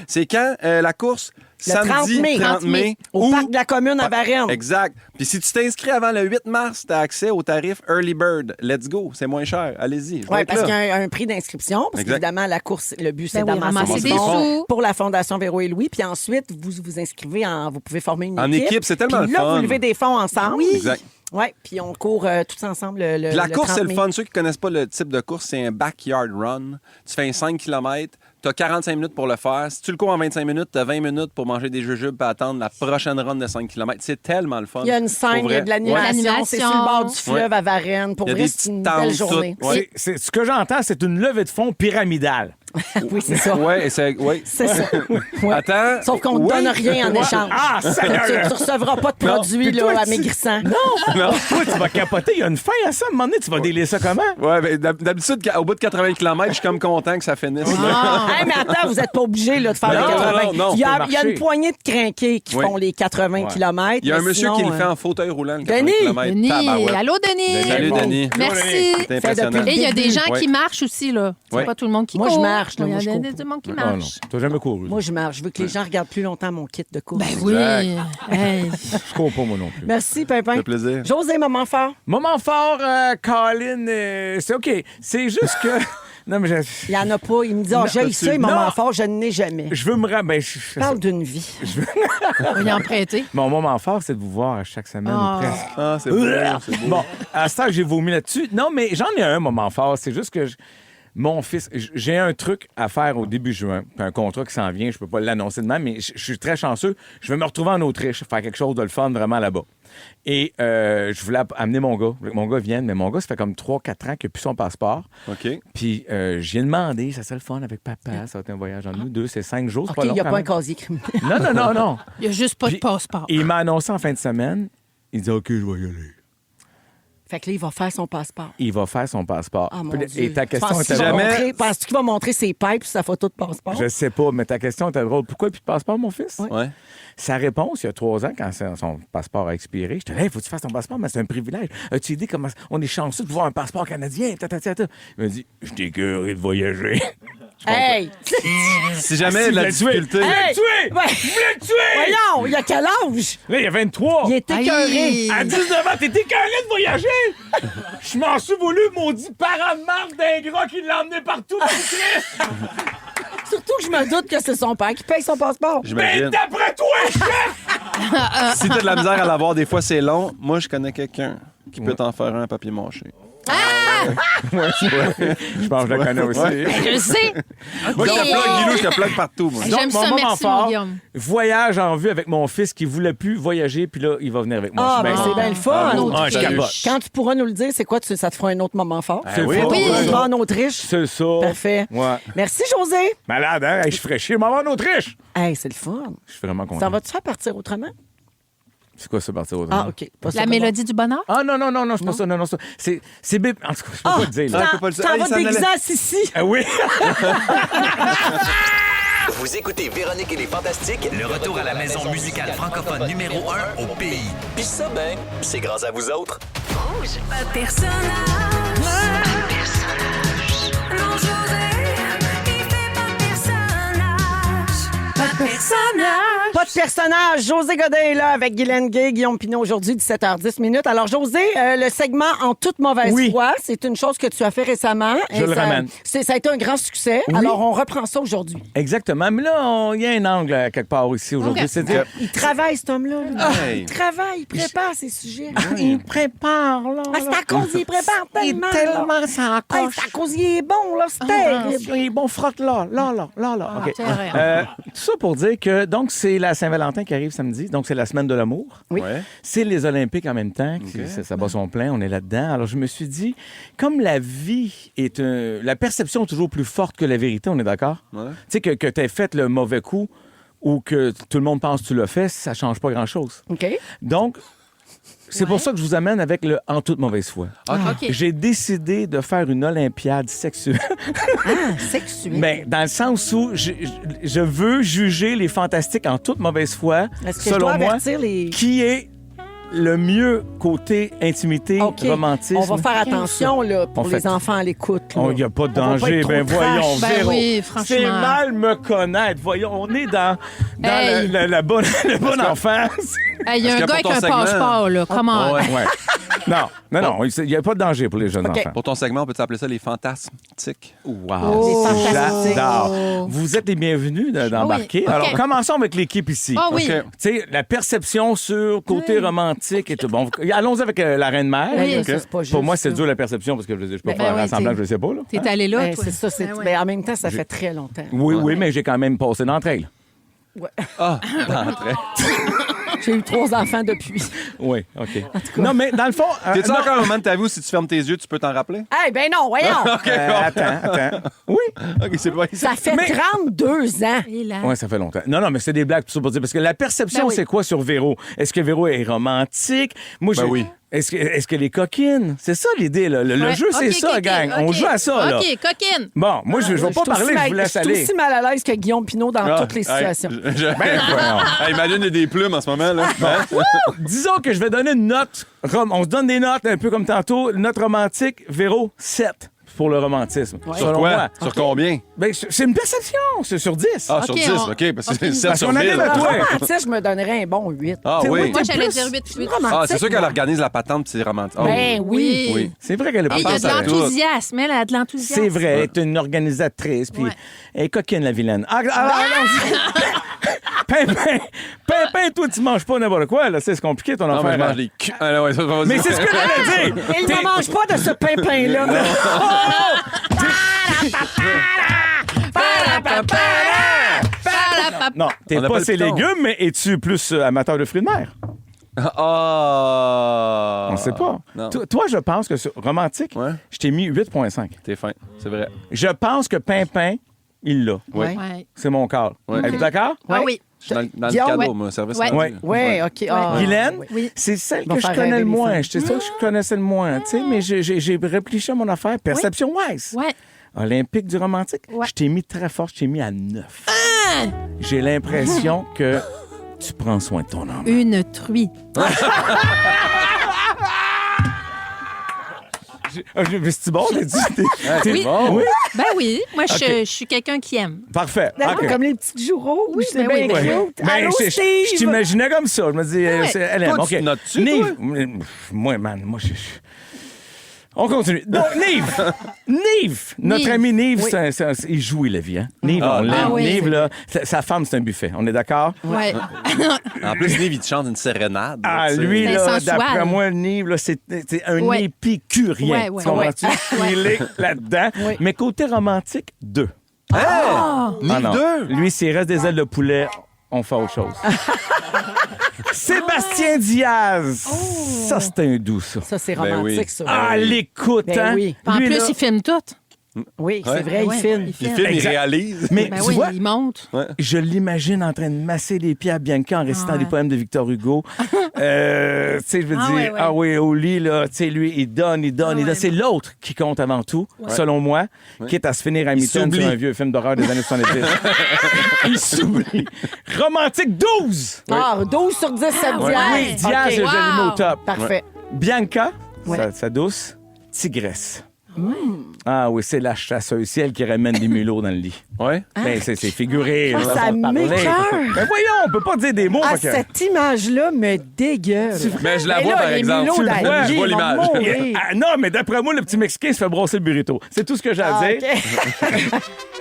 C'est quand la course? Le Samedi 30 mai. Au ou- parc de la commune à Varennes. Exact. Puis si tu t'inscris avant le 8 mars, tu as accès au tarif Early Bird. Let's go. C'est moins cher. Allez-y. Je vais Oui, être parce là. qu'il y a un prix d'inscription. Parce Exact. qu'évidemment, la course, le but, c'est Ben oui, d'amasser ramasser des des fonds sous. pour la Fondation Véro et Louis. Puis ensuite, vous inscrivez vous pouvez former une En équipe, c'est tellement Puis le là, fun. vous levez des fonds ensemble. Oui. Exact. Oui, puis on court tous ensemble le Puis la le course, 30 c'est le mai. fun. Ceux qui connaissent pas le type de course, c'est un backyard run. Tu fais un 5 km, tu as 45 minutes pour le faire. Si tu le cours en 25 minutes, tu as 20 minutes pour manger des jujubes et attendre la prochaine run de 5 km. C'est tellement le fun. Il y a une scène, Pour il y a vrai. de l'animation. Ouais. C'est sur le bord du fleuve Ouais. à Varennes. Pour Il y a vrai, des c'est une petites belle tentes, journée. toutes. Ouais. Ce que j'entends, c'est une levée de fonds pyramidale. Oui, c'est ça. Ouais, ouais. C'est ça. Ouais. Attends. Sauf qu'on ne oui. donne rien en échange. Ah, Seigneur! Tu ne recevras pas de produits Puis toi, là, tu- amaigrissants. Non, toi, tu vas capoter. Il y a une fin à ça. À un moment donné, tu vas délier ça comment? Ouais, mais d'habitude, au bout de 80 km, je suis comme content que ça finisse. Hey, mais attends, vous n'êtes pas obligé là, de faire Non, les 80. non, il, y a, faut il y a une marcher. poignée de crinqués qui Oui. font les 80 km. Il y a un mais monsieur sinon, qui le fait en fauteuil roulant, le 80 Denis! km. Denis. Tabarouette. Allô, Denis. Salut, Denis. Merci. C'est impressionnant. Et il y a des gens Ouais. qui marchent aussi, là. C'est Ouais. pas tout le monde qui Moi, court. je marche, là, Il y moi, a je cours du monde qui Non, non. marche. T'as jamais couru. Moi, je marche. Je veux que les gens regardent plus longtemps mon kit de course. Ben oui. Hey. Je cours pas, moi non plus. Merci, Pimpin. Ça fait plaisir. José, moment fort. Moment fort, Colin, c'est OK. C'est juste que... Non, mais Il n'y en a pas. Il me dit, j'ai t'as-tu- ça, moment Non. fort, je n'ai jamais. je veux me rendre... Ben, Parle d'une vie. On va y en prêter. Mon moment fort, c'est de vous voir à chaque semaine Ah. ou presque. Ah, c'est beau. C'est beau. Bon, à ce temps que j'ai vomi là-dessus. Non, mais j'en ai un moment fort. C'est juste que mon fils, j'ai un truc à faire au début juin, puis un contrat qui s'en vient. Je peux pas l'annoncer demain, mais je suis très chanceux. Je vais me retrouver en Autriche, faire quelque chose de le fun vraiment là-bas. Et je voulais amener mon gars. Je voulais que mon gars vienne, mais mon gars, ça fait comme 3-4 ans qu'il n'a plus son passeport. OK. Puis j'ai demandé, ça serait le fun avec papa, ça va être un voyage en nous deux, c'est 5 jours, c'est OK, pas il long n'y a quand pas un même. casier criminel. Non. Il n'y a juste pas de Puis, passeport. Il m'a annoncé en fin de semaine, il dit OK, je vais y aller. Fait que là, il va faire son passeport. Il va faire son passeport. Ah, mon Puis- Dieu. Et ta question Penses-tu était qu'il va drôle. Jamais- penses-tu qu'il va montrer ses pipes sur sa photo de passeport? Je sais pas, mais ta question était drôle. Pourquoi il n'y a plus de passeport, mon fils? Ouais. Sa réponse, il y a 3 ans, quand son passeport a expiré, je te dis, hey, faut que tu fasses ton passeport, mais c'est un privilège. As-tu idée comment on est chanceux de pouvoir un passeport canadien? Il m'a dit, je t'ai écœuré de voyager. Hey! Si jamais la difficulté. Hey! tuer! Ouais. Je voulais le tuer! Voyons, il a quel âge? Là, il y a 23. Il est écœuré. Aïe. À 19 ans, t'es écœuré de voyager? Je m'en suis voulu, maudit parent de marde d'ingrat qui l'a emmené partout dans le Christ! Surtout que je me doute que c'est son père qui paye son passeport. Mais J'imagine. d'après toi, chef! Si t'as de la misère à l'avoir, des fois c'est long. Moi, je connais quelqu'un qui peut t'en faire un papier mâché. Ah! Je pense que je la connais aussi. Je le sais. Moi, je te Ok. plug, Guilou, je te plug partout. Moi. J'aime mon ça, moment merci, fort, mon Guillaume. voyage en vue avec mon fils qui voulait plus voyager, puis là, il va venir avec moi. Ah, Je suis ben bien c'est content. bien le fun. Bravo. Ah, je capote. Quand tu pourras nous le dire, c'est quoi? Ça te fera un autre moment fort? C'est oui, le fun. oui. On va en Autriche. C'est ça. Parfait. Ouais. Merci, José. Malade, hein? Hey, je ferais chier, m'en vais en Autriche. Hey, c'est le fun. Je suis vraiment Ça content. va-tu faire partir autrement? C'est quoi ça, partir autrement? Ah, OK. Pas ça, La pas mélodie du bonheur? Ah, non, c'est pas ça. Non, ça. C'est bip. En tout cas, je peux pas le dire, bon. là. je peux pas le dire. T'en Ah, il vas s'en te déguiser allait. à Sissi. Ah oui? Vous écoutez Véronique et les Fantastiques, le retour à la maison musicale francophone numéro 1 au pays. Puis ça, ben, c'est grâce à vous autres. Pas de personnage. Non, José, il fait pas de personnage. Pas de personnage. Pas de personnage. José Godin est là avec Guylaine Gay, Guillaume Pinot aujourd'hui, 17h10 minutes. Alors, José, le segment En toute mauvaise Oui. foi, c'est une chose que tu as fait récemment. Je le ramène. Ça a été un grand succès. Oui. Alors, on reprend ça aujourd'hui. Exactement. Mais là, il y a un angle quelque part ici aujourd'hui. Ok. C'est-à-dire, Il travaille, cet homme-là. là. Hey. Il travaille, il prépare ses sujets. il prépare, là. Ah, c'est à cause qu'il prépare tellement. Il est tellement sans Hey, coche. c'est à cause qu'il est bon, là. C'est terrible. Il est bon, frotte là. OK. c'est vrai. Tout ça pour dire que, donc, c'est la Saint-Valentin qui arrive samedi. Donc, c'est la semaine de l'amour. Oui. Ouais. C'est les Olympiques en même temps. Ça bat son plein. On est là-dedans. Alors, je me suis dit, comme la vie est la perception est toujours plus forte que la vérité, on est d'accord? Ouais. Tu sais, que tu aies fait le mauvais coup ou que tout le monde pense que tu l'as fait, ça change pas grand-chose. OK. Donc, c'est pour ça que je vous amène avec le En toute mauvaise foi. OK. J'ai décidé de faire une Olympiade sexuelle. Ah, sexuel. Mais dans le sens où je veux juger les fantastiques en toute mauvaise foi, Est-ce que je selon dois moi, avertir les... qui est le mieux côté intimité, OK. romantisme. On va faire attention là, pour On les fait- enfants à l'écoute. là. Il n'y a pas de On va pas danger. être trop Ben voyons, trash. Ben Véro. oui, franchement. C'est mal me connaître. Voyons, on est dans Hey. la bonne enfance. Il y a Est-ce un que gars avec pour un ton segment- passeport, là. Comment? Ouais. Ouais. Non, il n'y a pas de danger pour les jeunes OK. enfants. Pour ton segment, on peut t'appeler ça les fantastiques. Wow. Les fantastiques. J'adore. Vous êtes les bienvenus d'embarquer. Oui. OK. Alors, commençons avec l'équipe ici. Ah oui. OK. Tu sais, la perception sur côté romantique et tout. Bon, allons avec la Reine-Mère. Oui. Ben, ça, c'est pas juste, Pour moi, c'est ça. dur la perception parce que je peux Ben faire oui, un semblant t'es- que je ne sais pas. Là. T'es allé là, Ben, toi. c'est ça. Ben ouais. Ben, en même temps, ça fait très longtemps. Oui, mais j'ai quand même passé d'entre elles. Ah, d'entrée. J'ai eu 3 enfants depuis. Oui, OK. Non, mais dans le fond... T'es-tu non, encore un moment de ta vie où si tu fermes tes yeux, tu peux t'en rappeler? Eh ben non, voyons. attends. Oui. OK, c'est pas Ça fait 32 ans. Et là. Oui, ça fait longtemps. Non, mais c'est des blagues, tout ça pour dire. Parce que la perception, Ben oui. c'est quoi sur Véro? Est-ce que Véro est romantique? Moi, Ben oui. Est-ce qu'elle est coquine? C'est ça l'idée, là. Le Ouais. jeu, c'est OK, ça, OK, gang. On OK. joue à ça, là. OK, coquine. Bon, moi, je ne vais pas parler, je vous laisse Je suis aller. aussi mal à l'aise que Guillaume Pinot dans toutes les situations. Hey, imagine des plumes en ce moment, là. Hein? Disons que je vais donner une note. On se donne des notes, un peu comme tantôt. Note romantique, Véro, 7 pour le romantisme. Sur Selon quoi? moi. Sur combien? Ben, c'est une perception, c'est sur 10. Ah, sur OK, 10, on- OK, parce que c'est OK. 7 Parce sur qu'on 1000. arrive à toi. Romantique, je me donnerais un bon 8. Ah T'es- oui. Moi, j'allais plus- dire 8. Ah, c'est sûr qu'elle organise la patente puis c'est romantique. Ah, Ben oui. oui. C'est vrai qu'elle est Et il y a pense de à l'enthousiasme. Elle a de l'enthousiasme. C'est vrai, elle est une organisatrice, puis Ouais. elle est coquine, la vilaine. Pimpin, toi, tu manges pas n'importe quoi, là. C'est compliqué, ton Non, mais affaire. je là. mange les culs. Ah, non, ouais, ça, vas-y. Mais c'est ce que j'allais dire! Il T'es- ne mange pas de ce pimpin-là. Non, t'es On a pas pas le ces piton. légumes, mais es-tu plus amateur de fruits de mer? Ah. On ne sait pas. Non. Toi, je pense que sur romantique, Ouais. je t'ai mis 8,5. T'es fin, c'est vrai. Je pense que Pimpin, il l'a. Oui. Ouais. C'est mon corps. Ouais. Êtes-vous d'accord? Ah oui. Je suis dans le Guillaume, cadeau, ouais. moi, service. Ouais. rendu. Ouais. Oui, OK. Ah, Guylaine, oui. c'est celle Va que je faire connais rêver le les moins. femmes. C'est ça que je connaissais le moins, tu sais, mais j'ai réfléchi à mon affaire. Perception wise. Ouais. Olympique du romantique, Ouais. je t'ai mis très fort, je t'ai mis à 9. J'ai l'impression que tu prends soin de ton âme. Une truie. C'est bon, j'ai dit. C'est Oui. bon. Oui. Ben oui. Moi, OK. je suis quelqu'un qui aime. Parfait. D'accord, OK. comme les petites joues rouges. Oui, c'est ben bien oui, cute. Ben, Allô, je Steve? t'imaginais comme ça. Je me dis, Ouais. elle aime. Toi, OK. tu notes-tu, Nive, moi, man, moi, je... On continue. Donc, Nive, notre Nive. ami Nive, Oui. il jouit la vie. Hein? Nive, on l'aime. Ah oui. Nive, là, sa femme, c'est un buffet. On est d'accord? Ouais. En plus, Nive, il te chante une sérénade. Ah, tu sais. lui, C'est là, sensuel. d'après moi, Nive, là, c'est un Ouais. épicurien. Ouais, ouais. Tu comprends-tu? Ouais. Il est là-dedans. Oui. Mais côté romantique, 2. Hey! Ah Nive non. 2! Lui, s'il reste des ailes de poulet, on fait autre chose. Sébastien Diaz. Ça, c'est un doux, ça. Ça, c'est Ben romantique, oui. ça. Ah, l'écoute, Ben hein? oui. En Lui, plus, là- il filme tout. Oui, c'est Ouais. vrai, il Ouais, filme. Il filme, il Exact. réalise. Mais Ben tu oui, vois, il monte. je l'imagine en train de masser les pieds à Bianca en récitant Ouais. des poèmes de Victor Hugo. Tu sais, je veux Ah dire, ouais, ouais. ah oui, au lit, là, tu sais, lui, il donne, il donne. ouais, C'est l'autre qui compte avant tout, selon moi, quitte à se finir à mi-temps s'oublie. sur un vieux film d'horreur des années 70. Il s'oublie. Romantique 12! Ah, 12 sur 10, ça me dit. Oui, Diaz, OK. je l'ai mis au Wow. top. Parfait. Bianca, Ouais. sa douce, tigresse. Ah oui, c'est la chasseuse, c'est elle qui ramène des mulots dans le lit. Ouais. Ben, c'est figuré. Ah, là, ça on va parler. m'écoeure. Ben voyons, on peut pas dire des mots. Ah, fait que- cette image-là me dégueule. Mais je la Mais vois, là, par les exemple. mulots Tu le dans vois, le je lit, vois ils vont l'image. mourir. Ah, non, mais d'après moi, le petit Mexicain se fait brosser le burrito. C'est tout ce que j'ai à Ah, dire. OK.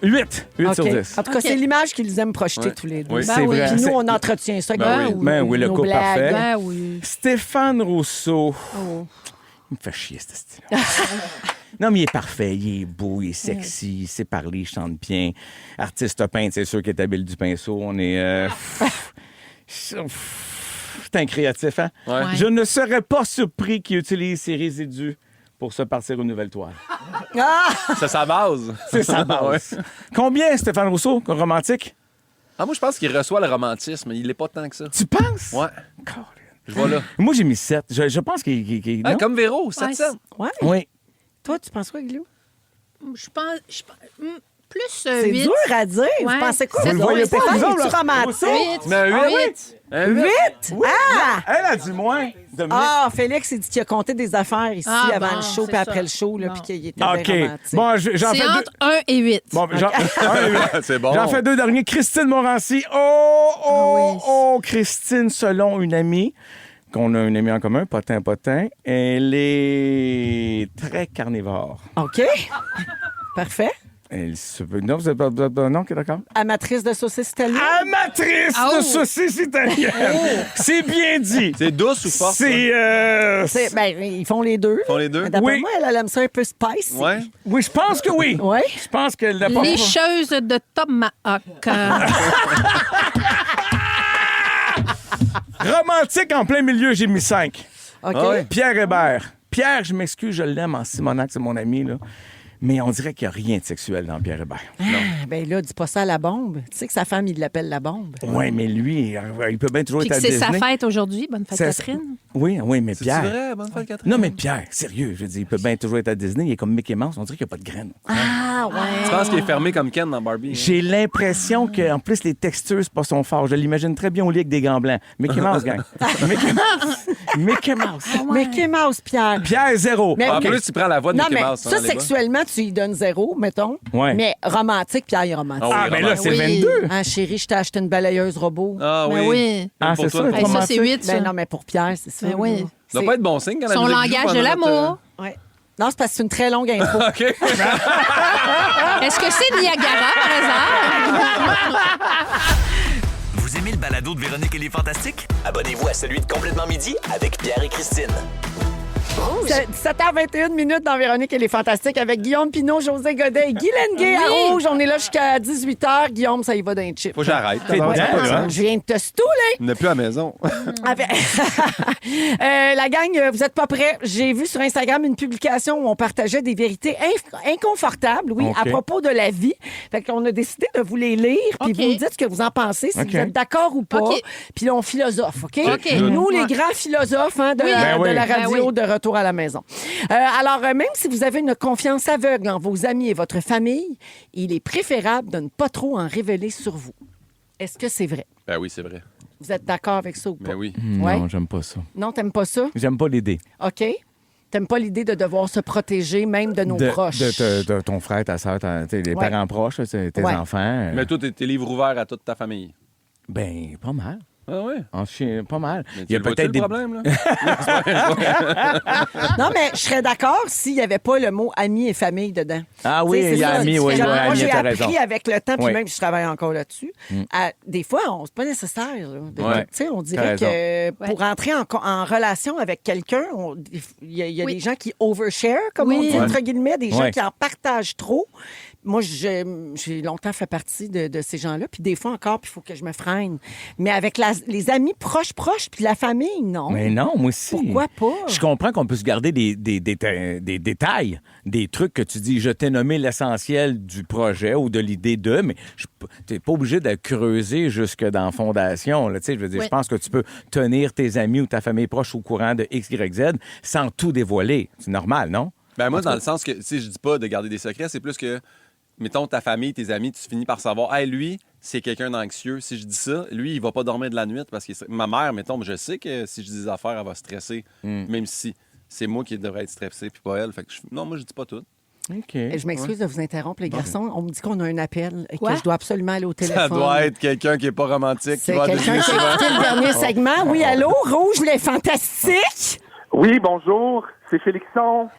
8 sur OK. 10. En tout cas, OK. c'est l'image qu'ils aiment projeter Ouais. tous les deux. Oui. C'est vrai. Puis nous, C'est- on entretient ça. Ben avec oui. nos- Ben oui, le nos couple blagues. parfait. Ben oui. Stéphane Rousseau. Oh. Il me fait chier, ce style. Non, mais il est parfait, il est beau, il est sexy, il sait parler, il chante bien. Artiste peintre, c'est sûr qu'il est habile du pinceau. On est... C'est un créatif, hein? Ouais. Ouais. Je ne serais pas surpris qu'il utilise ses résidus pour se partir une nouvelle toile. Ah! C'est sa base. C'est sa base. Combien, Stéphane Rousseau, romantique? Ah, moi, je pense qu'il reçoit le romantisme. Il n'est pas tant que ça. Tu penses? Ouais. Colin. Je vois là. Moi, j'ai mis 7. Je pense qu'il... Ah, non? comme Véro, Ouais, 7-7. Ouais. Oui. Toi, tu penses quoi, Guillaume? Je pense plus C'est 8. dur à dire. Vous Ouais. pensez quoi? Vous le voyez pas, Stéphane, vous autres, es-tu là? romantique? 8. Mais un huit. Un huit. 8? Ah! Elle a dit moins. Dominique. Ah, Félix, il dit qu'il a compté des affaires ici Ah, avant bon, le show c'est puis après ça. le show, là, Bon. puis qu'il était bien OK. romantique. Bon, j'en C'est fais deux. entre 1 et 8. Bon, C'est bon. J'en fais deux derniers. Christine Morancy. Oh, oui. Christine, selon une amie, qu'on a un ami en commun, Potin, elle est très carnivore. OK. Parfait. Elle se peut... Non, vous êtes pas... Non, OK, d'accord. Amatrice de saucisses italiennes. Amatrice Oh. de saucisses italiennes. C'est bien dit. C'est douce ou forte? C'est... Ben, ils font les deux. Ils font les deux? Mais D'après Oui. moi, elle aime ça un peu spicy. Ouais. Oui, je pense que oui. Ouais. Je pense qu'elle n'a pas... Lécheuse de tomahawk. Romantique en plein milieu, j'ai mis 5. OK. Ah ouais. Pierre Hébert. Pierre, je m'excuse, je l'aime en Simonac, c'est mon ami, là. Mais on dirait qu'il n'y a rien de sexuel dans Pierre Hébert. Ah, ben là, dis pas ça à la bombe. Tu sais que sa femme, il l'appelle la bombe. Oui, mais lui, il peut bien toujours Puis être que à c'est sa Disney. fête aujourd'hui. Bonne fête, C'est- Catherine. Oui, mais C'est Pierre... vrai? Bonne fête, Catherine. Non, mais Pierre, sérieux, je veux dire, il peut bien toujours être à Disney. Il est comme Mickey Mouse, on dirait qu'il n'y a pas de graines. Ah, ouais. Tu penses qu'il est fermé comme Ken dans Barbie? hein? J'ai l'impression qu'en plus, les textures, c'est pas son fort. Je l'imagine très bien au lit avec des gants blancs. Mickey Mouse, gang. Mickey Mouse. Mickey Mouse. Mickey Mouse, Pierre. Pierre, 0. Mais- En OK. plus, tu prends la voix de Non, Mickey mais Mouse. ça, hein, les gars. sexuellement, tu lui donnes 0, mettons. Ouais. Mais romantique, Pierre, il est romantique. Ah Ah, oui, ben là, romantique. c'est Oui. 22. Hein, chérie, je t'ai acheté une balayeuse robot. Ah Ben oui. oui. Ah, Pour c'est toi, ça, pour Hey, ça, romantique. c'est 8, ça. Ben non, mais pour Pierre, c'est ça. Ben oui. là. Ça doit pas être bon signe quand la Son musique joue langage pendant de notre, l'amour. Ouais. Non, c'est parce que c'est une très longue intro. OK. Est-ce que c'est Niagara, par hasard? Vous aimez le balado de Véronique et les Fantastiques? Abonnez-vous à celui de Complètement Midi avec Pierre et Christine. 17h21 minutes dans Véronique et les Fantastiques avec Guillaume Pinot, José Godet et Guy Lenguet à Oui. Rouge. On est là jusqu'à 18h. Guillaume, ça y va d'un chip. Faut que j'arrête. C'est Ouais, dingue, hein? je viens de te stouler. On n'est plus à la maison. Avec- la gang, vous êtes pas prêts. J'ai vu sur Instagram une publication où on partageait des vérités inconfortables, oui, OK. à propos de la vie. Fait qu'on a décidé de vous les lire, puis OK. vous me dites ce que vous en pensez, si OK. vous êtes d'accord ou pas. OK. Puis là, on philosophe, OK? OK. Nous, les Ouais. grands philosophes hein, de, Oui. la, Ben oui. de la Ben radio, oui. de retour à la maison. Alors, même si vous avez une confiance aveugle en vos amis et votre famille, il est préférable de ne pas trop en révéler sur vous. Est-ce que c'est vrai? Ben oui, c'est vrai. Vous êtes d'accord avec ça ou pas? Ben oui. Ouais. Non, j'aime pas ça. Non, t'aimes pas ça? J'aime pas l'idée. OK. T'aimes pas l'idée de devoir se protéger, même de nos proches. De ton frère, ta soeur, les Ouais. parents proches, tes Ouais. enfants. Mais toi, tes livres ouverts à toute ta famille. Ben, pas mal. Ah ouais. En chien, pas mal. Mais Il y a peut-être des... problème, là. Non, mais je serais d'accord s'il n'y avait pas le mot ami et famille dedans. Ah oui, Tu sais, c'est il y a ça. ami, oui, Genre, oui, moi, ami, j'ai t'as appris raison. avec le temps, puis Oui. même je travaille encore là-dessus. Des fois, c'est pas nécessaire. Là. Ouais. Tu sais, on T'as dirait raison. que pour entrer en relation avec quelqu'un, il y a Oui. des gens qui overshare, comme on Oui. dit, entre guillemets, des gens Ouais. qui en partagent trop. Moi, j'ai longtemps fait partie de ces gens-là, puis des fois encore, puis il faut que je me freine. Mais avec les amis proches, puis la famille, non. Mais non, moi aussi. Pourquoi pas? Je comprends qu'on peut se garder des détails, des trucs que tu dis, je t'ai nommé l'essentiel du projet ou de l'idée de, mais tu n'es pas obligé de creuser jusque dans la fondation. Là, tu sais, je veux dire, Oui. je pense que tu peux tenir tes amis ou ta famille proche au courant de X, Y, Z sans tout dévoiler. C'est normal, non? Ben moi, dans le sens que, tu sais, je dis pas de garder des secrets, c'est plus que, mettons, ta famille, tes amis, tu finis par savoir, hey, lui, c'est quelqu'un d'anxieux. Si je dis ça, lui, il va pas dormir de la nuit parce que ma mère, mettons, je sais que si je dis des affaires, elle va stresser, même si c'est moi qui devrais être stressé puis pas elle. Fait que non, moi, je dis pas tout. OK. Et je m'excuse de vous interrompre, les garçons. On me dit qu'on a un appel et Quoi? que je dois absolument aller au téléphone. Ça doit être quelqu'un qui est pas romantique, qui C'est va quelqu'un déjeuner qui a souvent. écouté le dernier segment. Oui, allô? Rouge, les fantastiques! Oui, bonjour, c'est Félixon.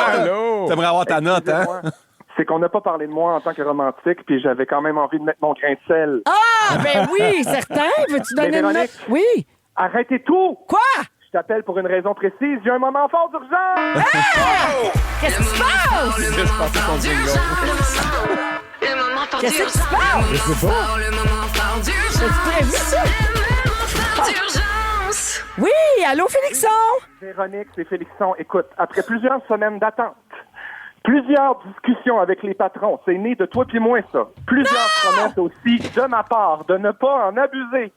Allô? T'aimerais avoir ta note, hein? Excusez-moi. C'est qu'on n'a pas parlé de moi en tant que romantique, puis j'avais quand même envie de mettre mon grain de sel. Ah, ben oui, certain. Veux-tu donner une note? Véronique? Oui. Arrêtez tout! Quoi? Je t'appelle pour une raison précise. J'ai un moment fort d'urgence! Qu'est-ce qui se passe? Qu'est-ce qui se passe? Je sais pas. As-tu prévu ça? Oui, allô, Félixon? Véronique, c'est Félixon. Écoute, après plusieurs semaines d'attente, plusieurs discussions avec les patrons, c'est né de toi puis moi, ça. Plusieurs promesses aussi de ma part de ne pas en abuser.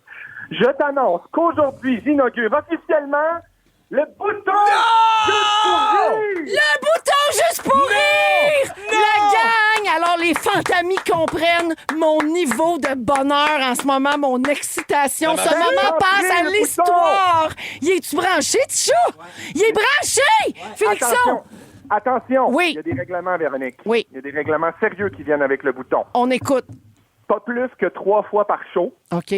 Je t'annonce qu'aujourd'hui, j'inaugure officiellement le bouton Juste pour rire! Le bouton juste pour rire! La gang! Alors, les fantamis comprennent mon niveau de bonheur en ce moment, mon excitation. Ce moment passe à le l'histoire. Y es-tu branché, Tichou? Il est branché! Félixon! Attention! Oui. Il y a des règlements, Véronique. Oui. Il y a des règlements sérieux qui viennent avec le bouton. On écoute. Pas plus que 3 fois par show. OK.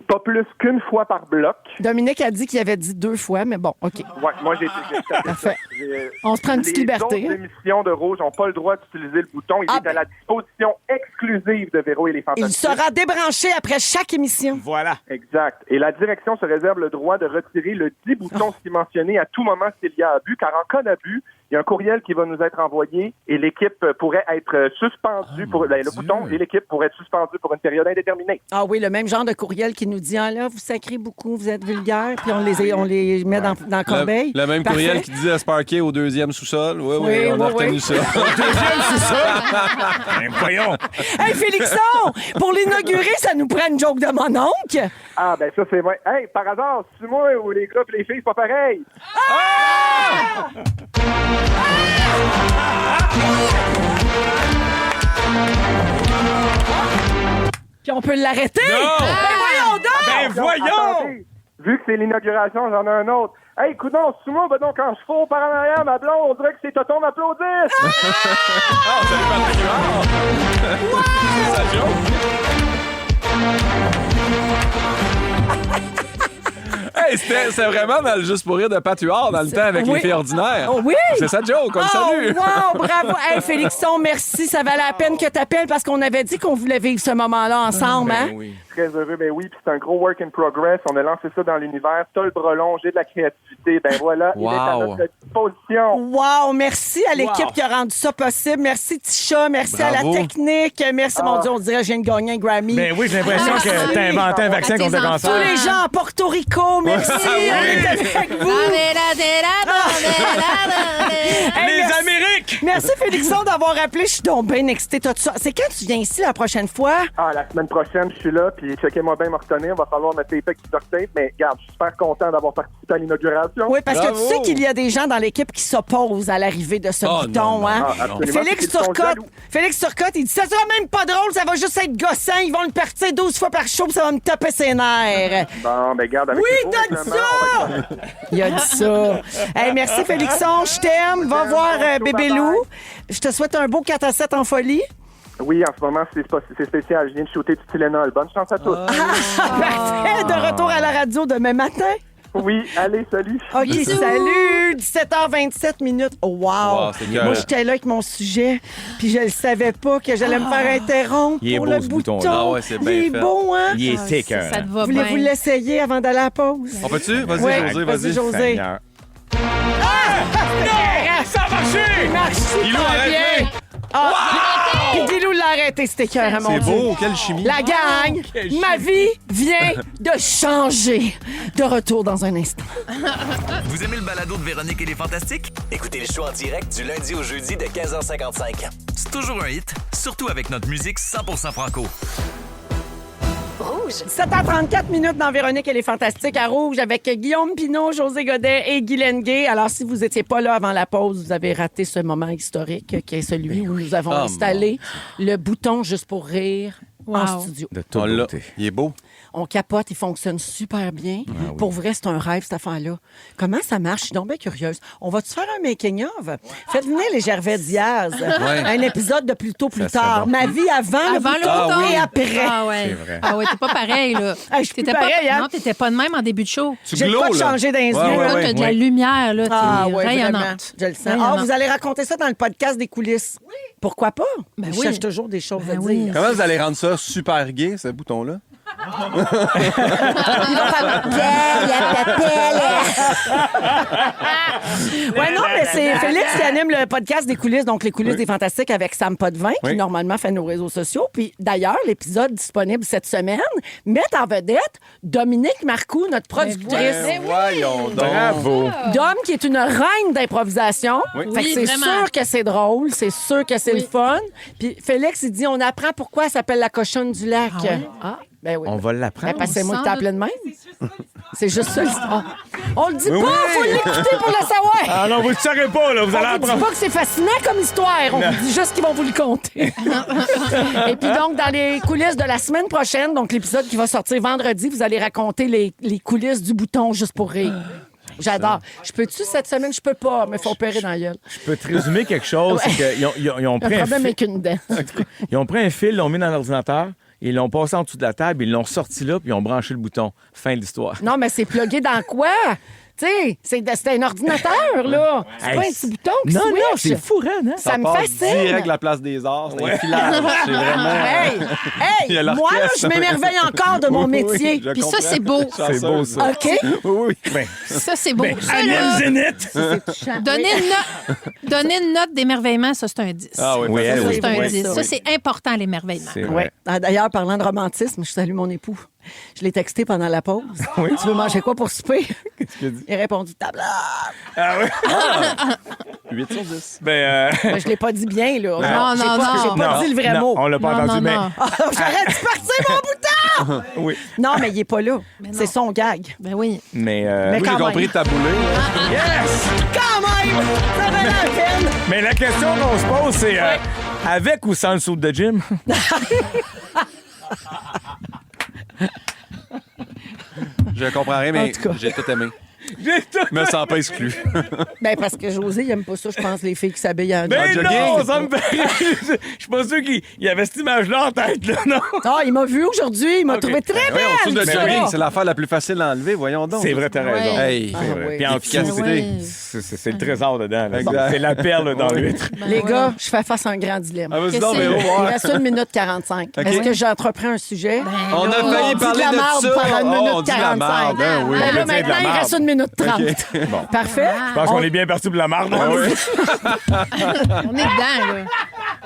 Pas plus qu'une fois par bloc. Dominique a dit qu'il avait dit 2 fois, mais bon, OK. Ouais, moi, j'ai Parfait. On se prend une petite liberté. Les autres émissions de Rouge n'ont pas le droit d'utiliser le bouton. Il Ah, est à la disposition exclusive de Véro et les Il Fantastiques. sera débranché après chaque émission. Voilà. Exact. Et la direction se réserve le droit de retirer le 10 boutons si mentionné à tout moment s'il y a abus, car en cas d'abus, il y a un courriel qui va nous être envoyé et l'équipe pourrait être suspendue pour le bouton et l'équipe pourrait être suspendue pour une période indéterminée. Ah oui, le même genre de courriel qui nous dit « Ah là, vous sacrez beaucoup, vous êtes vulgaire », puis on les met dans la corbeille. Le même Parfait. courriel qui disait à se parquer au 2e sous-sol. Oui, Oui, on a oui, retenu oui. ça. Ben, voyons. Hey, Félixon, pour l'inaugurer, ça nous prend une joke de mon oncle. Ah, ben ça, c'est vrai. Hey, par hasard, c'est moi ou les gars et les filles, c'est pas pareil. Puis on peut l'arrêter. Non! Ben voyons donc! Ben voyons! Attendez, vu que c'est l'inauguration, j'en ai un autre. Hey, écoute donc, c'est moi, ben donc, quand je fous par en arrière, ma blonde, on dirait que c'est Toton m'applaudisse. C'est sa joke. Hey, c'était vraiment dans le Juste pour rire de Pat Huard dans le temps avec Oui. les filles ordinaires. Oh, oui! C'est sa joke, on le salue. Wow, bravo! Hey, Félixon, merci. Ça valait la peine que tu appelles parce qu'on avait dit qu'on voulait vivre ce moment-là ensemble, hein? Ben oui. Très heureux, ben oui, puis c'est un gros work in progress. On a lancé ça dans l'univers. T'as le bras long, j'ai de la créativité. Ben voilà, il est à Wow. notre disposition. Wow, merci à l'équipe qui a rendu ça possible. Merci Tisha, merci à Bravo. la technique. Merci, mon Dieu, on dirait que je viens de gagner un Grammy. Ben oui, j'ai l'impression Merci. que t'as inventé un vaccin À tes contre le enfants. cancer. Tous les gens à Porto Rico, merci d'être avec vous. Hey, Les merci. Amériques! Merci Félixon d'avoir appelé. Je suis donc bien excitée. C'est quand tu viens ici la prochaine fois? Ah, la semaine prochaine, je suis là, puis checkez-moi bien me retenir. Va falloir mettre les pecs qui sortent, mais regarde, je suis super content d'avoir participé à l'inauguration. Oui, parce que Bravo. tu sais qu'il y a des gens dans l'équipe qui s'opposent à l'arrivée de ce Oh, bouton, non, non, hein? Ah, absolument. Félix Ils sont Turcotte, jaloux. il dit ça sera même pas drôle, ça va juste être gossant, ils vont le partir 12 fois par show, puis ça va me taper ses nerfs. Bon, ben garde avec Oui, les t'as beaux, dit finalement, on va être- ça! Il a dit ça. Hey, merci Félixon, je t'aime. Va voir Bébé bye-bye. Lou. Je te souhaite un beau 4 à 7 en folie. Oui, en ce moment, c'est spécial. Je viens de shooter du Tylenol. Bonne chance à tous. Parfait, de retour à la radio demain matin. Oui, allez, salut. OK, Bisous. salut! 17h27 minutes. Oh, wow! Wow, c'est Moi, carré. j'étais là avec mon sujet, puis je ne savais pas que j'allais me faire interrompre Il est pour beau, le ce bouton. bouton-là. Ah ouais, c'est bien Il est fait. beau, hein? Il est thick, Ça te va Voulez-vous bien. l'essayer avant d'aller à la pause? On peut-tu? Vas-y, Ouais. José, Vas-y, vas-y. José. Seigneur. Ça a marché! Merci, Guilou, arrête-le! Puis Guilou l'a arrêté, c'était cœur, mon C'est Dieu. beau, quelle chimie. La gang, ma vie vient de changer. De retour dans un instant. Vous aimez le balado de Véronique et les Fantastiques? Écoutez le show en direct du lundi au jeudi de 15h55. C'est toujours un hit, surtout avec notre musique 100% franco. 7h34 minutes dans Véronique et les Fantastiques à Rouge avec Guillaume Pinault, José Godet et Guy Lenguet. Alors, si vous n'étiez pas là avant la pause, vous avez raté ce moment historique qui est celui où nous avons installé le bouton juste pour rire en studio. De On toute l'a. beauté. Il est beau. On capote, il fonctionne super bien. Pour vrai, c'est un rêve, cette affaire-là. Comment ça marche? Je suis donc bien curieuse. On va-tu faire un making-of? Faites venir les Gervais Diaz. Un épisode de plus tôt, plus Ça serait tard. bon. Ma vie avant, Avant le bouton bouton. et après. Ah ouais. C'est vrai. Ah ouais, t'es pas pareil, là. Ah, je suis plus T'étais pareil, pas... hein? Non, t'étais pas de même en début de show. Tu J'ai le glow, pas de là. changer dans les Ouais, yeux. ouais, Là, ouais. t'as de la lumière, là. T'es Ah ouais, vraiment. rayonnante. Je le sens. Rayonnante. Ah, vous allez raconter ça dans le podcast des coulisses. Oui. Pourquoi pas? Ben Je oui. cherche toujours des choses à Ben oui. dire. Comment vous allez rendre ça super gay, ce bouton-là? Ouais, non, mais c'est Félix qui anime le podcast des coulisses, donc les coulisses des Fantastiques avec Sam Potvin, qui Oui. normalement fait nos réseaux sociaux. Puis d'ailleurs, l'épisode disponible cette semaine met en vedette Dominique Marcoux, notre productrice. Voyons donc. Bravo. Dom, qui est une reine d'improvisation. Fait que Oui, c'est vraiment. sûr que c'est drôle, c'est sûr que c'est le fun. Puis Félix, il dit, on apprend pourquoi elle s'appelle la cochonne du lac. Ah, ben oui. On va l'apprendre. Ben, parce que c'est moi qui Sans t'appelais de même. C'est juste ça l'histoire. On le dit Oui, pas, oui. faut l'écouter pour le savoir. Ah non, vous ne le saurez pas, là. Vous allez On vous dit apprendre. pas que c'est fascinant comme histoire. On vous dit juste qu'ils vont vous le conter. Et puis donc, dans les coulisses de la semaine prochaine, donc l'épisode qui va sortir vendredi, vous allez raconter les coulisses du bouton juste pour rire. J'adore. Je peux-tu cette semaine? Je peux pas, mais il faut opérer dans la gueule. Je peux te résumer quelque chose. C'est qu'ils ont Le pris un problème fil. avec une dent. Ils ont pris un fil, l'ont mis dans l'ordinateur, ils l'ont passé en dessous de la table, ils l'ont sorti là, puis ils ont branché le bouton. Fin de l'histoire. Non, mais c'est plugué dans quoi? Tu sais, c'est un ordinateur, là. C'est Hey, pas un petit bouton qui Non, switch. non, c'est fou, hein? Ça me part fascine. direct de la place des arts. C'est un filage. C'est vraiment... Hey, Il y a hey, moi, là, l'orchestre. je m'émerveille encore de mon métier. je Puis ça, comprends. c'est beau. C'est beau, ça. OK? Oui, oui. Ben, Ça, c'est beau. Ça, Anne là, Zénith! donner une note d'émerveillement, ça, c'est un 10. Ah oui, Oui, ça, elle, Ça, oui. c'est un oui. 10. Oui. Ça, c'est important, l'émerveillement. C'est Ouais. vrai. Ah, d'ailleurs, parlant de romantisme, je salue mon époux. Je l'ai texté pendant la pause. Tu veux manger quoi pour souper? Il a répondu table. Ah oui? 8 sur 10. Mais je l'ai pas dit bien, là. Non, J'ai non, pas, non. j'ai pas dit le vrai non, mot. on l'a pas Non, entendu, non, mais... non. Ah, j'arrête de partir mon bouton! Oui. Non, mais il est pas là. C'est son gag. Ben oui. Mais, Mais Moi, quand j'ai compris même. tabouler. yes! Quand même! Ça valait la peine! Mais la question qu'on se pose, c'est avec ou sans le saut de gym? Je comprends rien, En mais tout cas. j'ai tout aimé. J'ai tout... Je me sens pas exclu. Ben, parce que José, il aime pas ça, je pense, les filles qui s'habillent en Mais jogging. non, ça me fait... Je suis pas sûr qu'il y avait cette image-là en tête, là, non? Ah, il m'a vu aujourd'hui, il m'a Ok. trouvé très Oui, on belle. de ça. jogging, c'est l'affaire la plus facile à enlever, voyons donc. C'est vrai, t'as raison. Ouais. Hey, Ah, oui. Puis en dessous, efficacité. Ouais. c'est le trésor dedans. là. Exact. C'est la perle dans l'huître. Les ouais. gars, je fais face à un grand dilemme. Ah, vas-y Qu'est-ce donc, que Véro, c'est? Il voir. reste 1 minute 45. OK. Est-ce que j'entreprends un sujet? On a on failli dit parler de la de marde ça. pendant 1 Oh, minute on dit de la 45. marde, hein, oui. Ben on là, peut dire de la maintenant, il marde. reste 1 minute 30. Bon. Parfait. Je pense qu'on est bien parti pour la marde. Ah oui. On est dedans, là.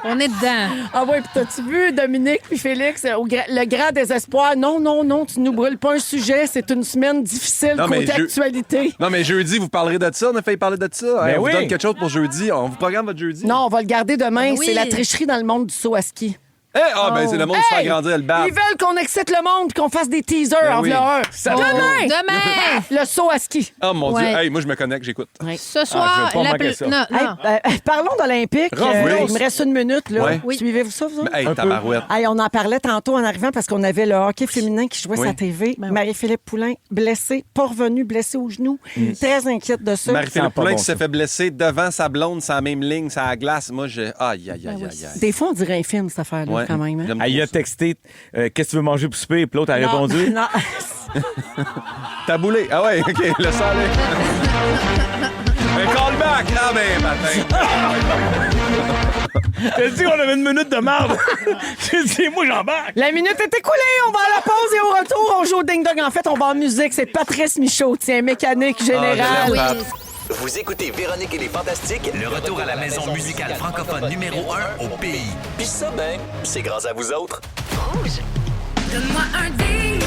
On est dedans. Ah ouais, puis t'as-tu vu Dominique puis Félix, le grand désespoir? Non, non, non, tu nous brûles pas un sujet, c'est une semaine difficile Non, mais côté je- actualité. Non, mais jeudi, vous parlerez de ça. On a failli parler de ça. Ben on oui. vous donne quelque chose pour jeudi. On vous programme votre jeudi. Non, on va le garder demain. Oui. C'est la tricherie dans le monde du saut à ski. Ben c'est le monde qui fait grandir le bar. Ils veulent qu'on excite le monde et qu'on fasse des teasers en oui. v'là un. Demain! Le saut à ski. Oh mon Ouais. Dieu. Hey, moi, je me connecte, j'écoute. Ce soir, je veux pas manquer ça. Non, Hey, non. parlons d'Olympique. Revenons. Il me reste une minute. Là. Ouais. Oui. Suivez-vous ça, vous autres? Hey, tabarouette. Hey, on en parlait tantôt en arrivant parce qu'on avait le hockey féminin qui jouait Oui. sa TV. Marie-Philippe Poulain, blessée, pas revenue, blessée au genou. Très inquiète de ça. Marie-Philippe pas Poulain bon, qui s'est ça. fait blesser devant sa blonde, sur la même ligne, sur la glace. Moi, je. Aïe, aïe, aïe, aïe, aïe. Des fois, on dirait un film, cette affaire-là, Ouais. quand même. Hein? J'aime Elle y a trop ça. texté qu'est-ce que tu veux manger pour souper? Puis l'autre a répondu. Non. Taboulé. Ah ouais, OK, le sang aller. Un callback. Ah ben, matin. T'as dit qu'on avait une minute de marde. J'ai dit, moi, j'embarque. La minute est écoulée. On va à la pause et au retour, on joue au ding-dong. En fait, on va en musique. C'est Patrice Michaud, tiens, mécanique générale. je l'aime, Vous écoutez Véronique et les Fantastiques, le retour à la maison musicale francophone numéro 1 au pays. Puis ça, ben, c'est grâce à vous autres. Donne-moi un ding,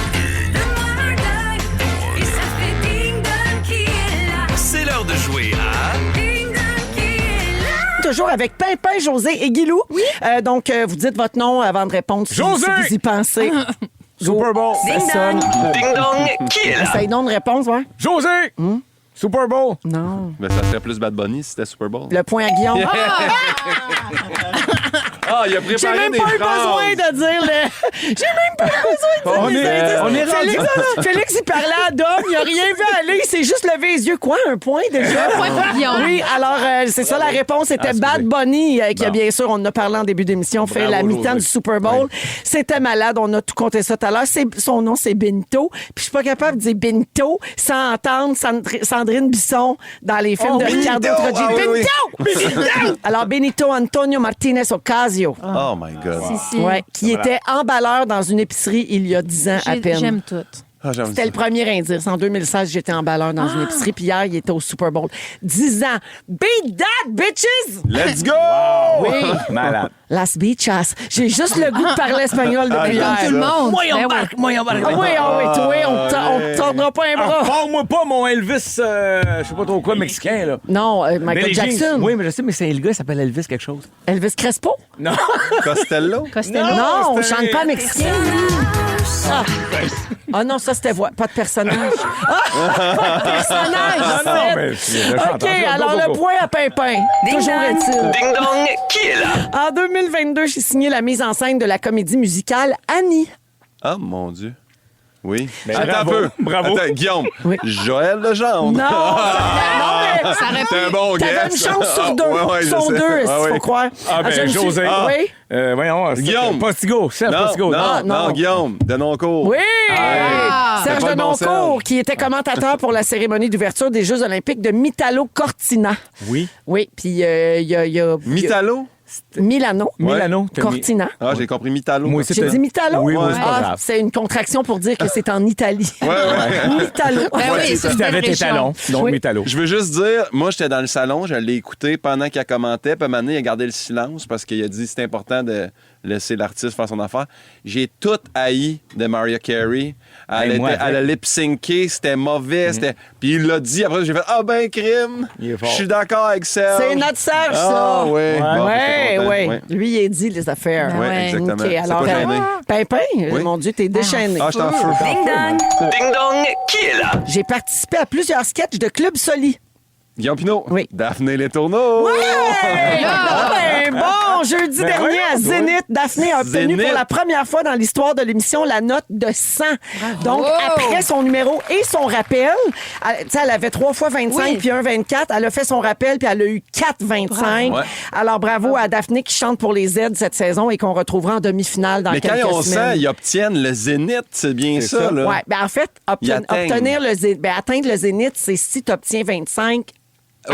donne-moi un ding, et ça fait ding-dong qui est là. C'est l'heure de jouer à... Ding-dong qui est là. Toujours avec Pimpin, José et Guilou. Oui. Donc, vous dites votre nom avant de répondre si José! si vous y pensez. Super Bowl. Ça sonne. Ding Dong qui est là. Essaye donc de répondre, ouais. José! Super Bowl. Non. Ben, ça serait plus Bad Bunny si c'était Super Bowl. Le point à Guillaume. Ah, il a J'ai préparé même des pas eu phrases. besoin de dire le. J'ai même pas eu besoin de dire les indices. on est rendu- Félix, il parlait à Dom, il a rien vu aller, il s'est juste levé les yeux. Quoi, un point déjà? Un point pour Guillaume. Oui, alors c'est ça la réponse. C'était Bad Bunny, qui a bien sûr, on en a parlé en début d'émission, fait Bravo, la mi-temps José. du Super Bowl. C'était malade, on a tout compté ça tout à l'heure. Son nom, c'est Benito. Puis je suis pas capable de dire Benito sans entendre Sandrine Bisson dans les films de Ricardo Trogi. Ah oui, oui. Benito! Alors, Benito Antonio Martinez Ocasio. Oh my God. Si. Ouais, qui était emballeur dans une épicerie il y a 10 ans à peine. J'aime tout. Ah, j'aime C'était ça. le premier indice. En 2016, j'étais emballeur dans une épicerie, puis hier, il était au Super Bowl. 10 ans. Beat that, bitches! Let's go! Oui. Malade. Las bichas. J'ai juste le goût de parler espagnol depuis j'aime hier. ça. Tout le monde. Moi, Ben on oui. embarque. Moi, on embarque. Ah oui, toi, on te tordra pas un bras. Parle-moi pas mon Elvis, je sais pas trop quoi, mexicain, là. Non, Michael Billie Jean. Jackson. Oui, mais je sais, mais c'est le gars qui s'appelle Elvis quelque chose. Elvis Crespo? Non. Costello? Costello. Non, on c'était- chante pas mexicain. Ah non, ça, c'était voix. Pas de personnage. Ah, pas de personnage. Non, non, mais je chante. OK, alors le point à Pimpin. Toujours est-il. Ding Dong qui est là. En 2022, j'ai signé la mise en scène de la comédie musicale Annie. Oh mon Dieu. Oui. Ben, Attends bravo, un peu. bravo. Attends, Guillaume. Oui. Joël Legendre. Non, mais Ça aurait T'es un bon t'avais gars. une chance sur deux. Ouais, je Sur sais. deux, Ah, faut oui. croire. Ah, ben, je me suis- José. Oui. Voyons. Guillaume. Postigo. Serge Non, Postigo. non, Ah, non. non, Guillaume, Denoncourt. Oui! Ah! Serge C'est pas le bon Denoncourt, Serge. qui était commentateur pour la cérémonie d'ouverture des Jeux olympiques de Mitalo-Cortina. Oui. Oui, puis il y a... Mitalo? Milano. Milano. t'as mis- Cortina. Ah, j'ai compris Mitalo. Moi aussi, J'ai t'as- dit Mitalo? Oui, moi, c'est pas Ah, grave. c'est une contraction pour dire que c'est en Italie. Ouais, ouais. Mitalo. Ben oui, c'est une C'était belle avec tes région. talons. Donc, Oui. Mitalo. Je veux juste dire, moi, j'étais dans le salon, je l'ai écouté pendant qu'elle commentait, puis à un moment donné, il a gardé le silence parce qu'il a dit que c'est important de laisser l'artiste faire son affaire. J'ai tout haï de Mariah Carey. Elle, Hey, moi, elle a lip-synqué, c'était mauvais. C'était... Puis il l'a dit, après j'ai fait « Ah ben, crime! Il est fort. Je suis d'accord avec Serge. » C'est notre Serge, ça. Ah, oui. Ouais. Bon, Oui, j'étais content. oui. Ouais. Lui, il a dit les affaires. Oui, Ouais. exactement. OK, C'est alors, pas gêné. Pimpin, mon Dieu, t'es déchaîné. Ah, je t'en feu. Ding-dong. Ding Dong qui est là. J'ai participé à plusieurs sketchs de Club Soli. Guillaume Pinot. Oui. Daphné Les Tourneaux. Hey! Ben bon, jeudi Ben dernier à voyons, Zénith, Daphné a obtenu Zénith. pour la première fois dans l'histoire de l'émission la note de 100. Donc, après son numéro et son rappel, tu sais, elle avait 3 fois 25 Oui. puis un 24. Elle a fait son rappel puis elle a eu 4,25. Ouais. Alors, bravo à Daphné qui chante pour les Z cette saison et qu'on retrouvera en demi-finale dans Mais quand quelques on semaines. sent, ils obtiennent le zénith, c'est bien C'est ça, ça. là. Ouais, ben en fait, Ils atteignent. obtenir le atteindre le zénith, c'est si tu obtiens 25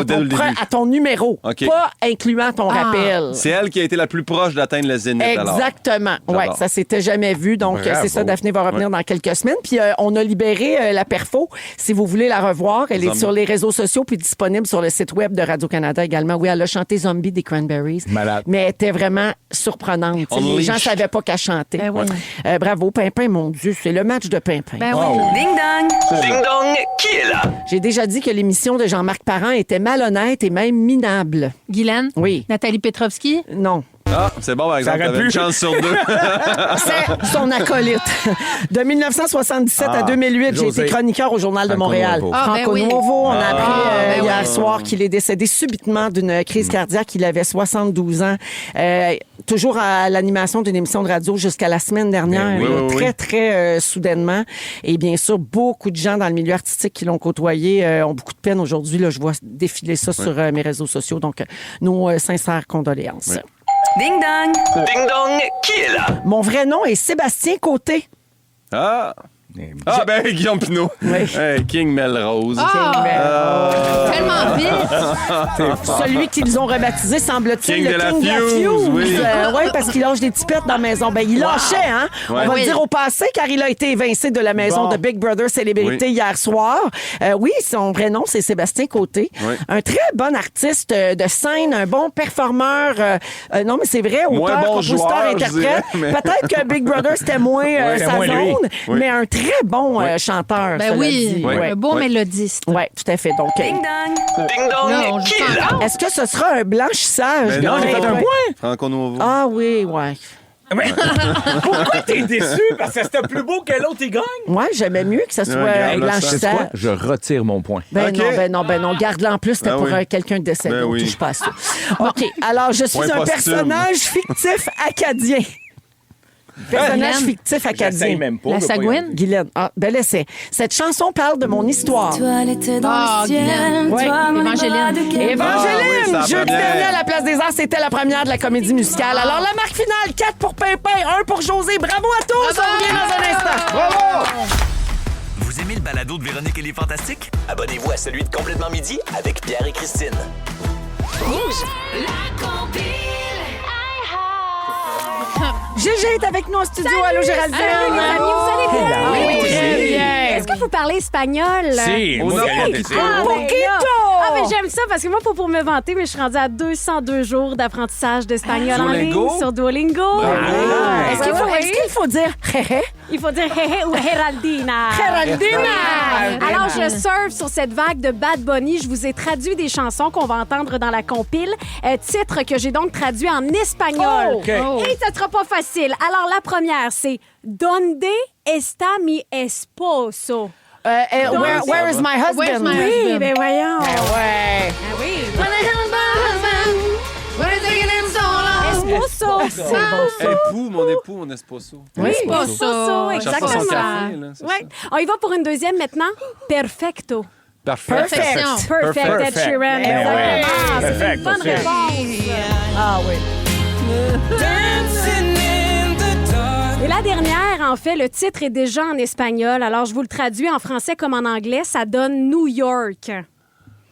Dès le début. à ton numéro, OK. pas incluant ton rappel. C'est elle qui a été la plus proche d'atteindre le zénith, alors. Exactement. Ouais, J'adore. ça s'était jamais vu. Donc, Bravo. c'est ça, Daphné va revenir dans quelques semaines. Puis, on a libéré la perfo. Si vous voulez la revoir, elle est Zombie. sur les réseaux sociaux puis disponible sur le site web de Radio-Canada également. Oui, elle a chanté Zombie des Cranberries. Malade. Mais elle était vraiment surprenante. Tu sais, les Unleashed. gens savaient pas qu'elle chantait. Ben oui. Bravo, Pimpin, mon Dieu. C'est le match de Pimpin. Ben oui. Ding-dong. Ding Dong qui est là. J'ai déjà dit que l'émission de Jean-Marc Parent était malhonnête et même minable. Guylaine. Oui. Nathalie Petrovski. Non. Ah, c'est bon, par exemple, aurait t'avais pu. une chance sur deux. C'est son acolyte. De 1977 à 2008, j'ai José. été chroniqueur au Journal de Franco Montréal. Nuovo. Ah, ben Franco oui. Nuovo, on a appris ben hier oui. soir qu'il est décédé subitement d'une crise cardiaque. Il avait 72 ans. Toujours à l'animation d'une émission de radio jusqu'à la semaine dernière. Ben oui, oui, très, oui. très soudainement. Et bien sûr, beaucoup de gens dans le milieu artistique qui l'ont côtoyé ont beaucoup de peine aujourd'hui. Là, je vois défiler ça sur mes réseaux sociaux. Donc, nos sincères condoléances. Oui. Ding dong! Ding dong, qui est là? Mon vrai nom est Sébastien Côté. Ah! Ah, ben, Guillaume Pinot. Oui. Hey, King Melrose. Tellement vite. Celui qu'ils ont rebaptisé, semble-t-il, King le de la King de la Fuse, Fuse. oui. Oui, parce qu'il lâche des tipettes dans la maison. Ben, il lâchait, hein? Ouais. On va Oui. le dire au passé, car il a été évincé de la maison Bon. de Big Brother Célébrité Oui. hier soir. Oui, son vrai nom, c'est Sébastien Côté. Oui. Un très bon artiste de scène, un bon performeur. Non, mais c'est vrai, Moins auteur, bon compositeur, joueur, je interprète. dirais, mais- Peut-être que Big Brother, c'était moins Ouais, sa moins lui. zone, Oui. mais un très bon chanteur. Ben cela oui, dit. Oui. un beau Oui. mélodiste. Oui, tout à fait. Donc, Ding dong! Ding dong, Là, on joue qui est là? encore. est-ce que ce sera un blanchissage? Mais de non, J'ai fait un Ouais. point. Franco Nuovo. Ah oui, ouais. Pourquoi t'es déçu? Parce que c'était plus beau que l'autre, il gagne. Moi, j'aimais mieux que ce soit regarde, un là, blanchissage. Je retire mon point. Ben OK. non, garde-le en plus, c'était Ben pour oui. quelqu'un de décédé. Ben On oui. touche pas à ça. OK, alors je suis Point un posthume. personnage fictif acadien. Personnage Guylaine. fictif J'essaye acadien. même pas. La là, pas y Sagouine? aller. Guylaine, bel essai. Cette chanson parle de mon histoire. Toile était dans Ah, le ciel. Guylaine. Ouais, Toi, mon Évangeline. bras de quel- Évangeline, Ah oui, c'est la jeudi première. dernier à la Place des Arts, c'était la première de la comédie musicale. Alors, la marque finale, 4 pour Pimpin, 1 pour José. Bravo à tous, on revient dans un instant. Bravo! Vous aimez le balado de Véronique et les Fantastiques? Abonnez-vous à celui de Complètement Midi avec Pierre et Christine. Gégé est avec nous en studio. Allô, Géraldine. Salut, les amis, vous allez bien? Oui, Oui. très bien. Est-ce que vous parlez espagnol? Si, On moi, a j'ai pas été- Ah, ben Poquito! là. Ah, mais j'aime ça parce que moi, pas pour me vanter, mais je suis rendue à 202 jours d'apprentissage d'espagnol en ligne Duolingo? sur Duolingo. Ah, Est-ce qu'il faut, Oui. est-ce qu'il faut dire hé? Il faut dire Hehe ou Geraldina. Geraldina! Alors, je surfe sur cette vague de Bad Bunny. Je vous ai traduit des chansons qu'on va entendre dans la compile. Titre que j'ai donc traduit en espagnol. Oh, OK. Et ça sera pas facile. Alors, la première, c'est Donde está mi esposo? Where is my husband? Where's my Oui, husband? ben voyons. Ouais. Ah oui. Esposo. Esposo. Époux, mon esposo. Oui. Esposo, Cherche pas exactement. son café, là, c'est Ouais. On y va pour une deuxième maintenant. Perfecto. Parfait. Perfection. Perfect, Ed Perfect. Sheeran. Ben Exactement. oui. C'est une Perfect, bonne aussi. réponse. Ah oui. Et la dernière, en fait, le titre est déjà en espagnol. Alors, je vous le traduis en français comme en anglais. Ça donne New York.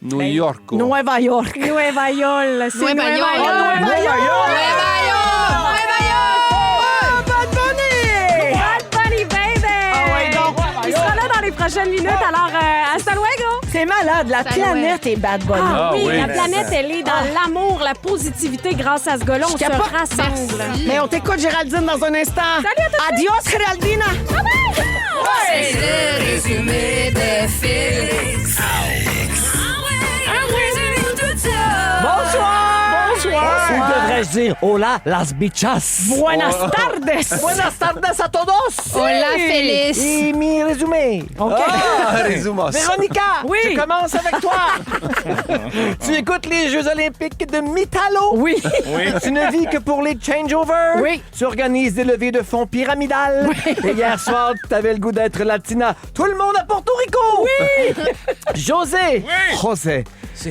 New York. Nueva York. Nueva York. C'est Nueva Nueva York. York. Nueva York. Bad Bunny! Bad Bunny, baby! ouais, donc. Il sera là dans les prochaines minutes. Alors, hasta luego! C'est malade. La Salut, planète est Bad Bunny. Ah, oui, oui. la planète, elle est dans l'amour, la positivité grâce à ce gars-là. On se capote. rassemble. Merci. Mais on t'écoute, Géraldine, dans un instant. Salut à tous. Adios, Géraldina. C'est le résumé de Félix. Bonsoir. Bonsoir. Ou devrais-je dire, hola, las bichas. Buenas tardes. Buenas tardes a todos. Hola, Félix. Et mi résumé. Ah, résumos. Véronica, Oui. je commence avec toi. Tu écoutes les Jeux olympiques de Mitalo. Oui. Tu ne vis que pour les changeovers. Oui. Tu organises des levées de fonds pyramidales. Et hier soir, tu avais le goût d'être latina. Tout le monde à Porto Rico. Oui. José. José.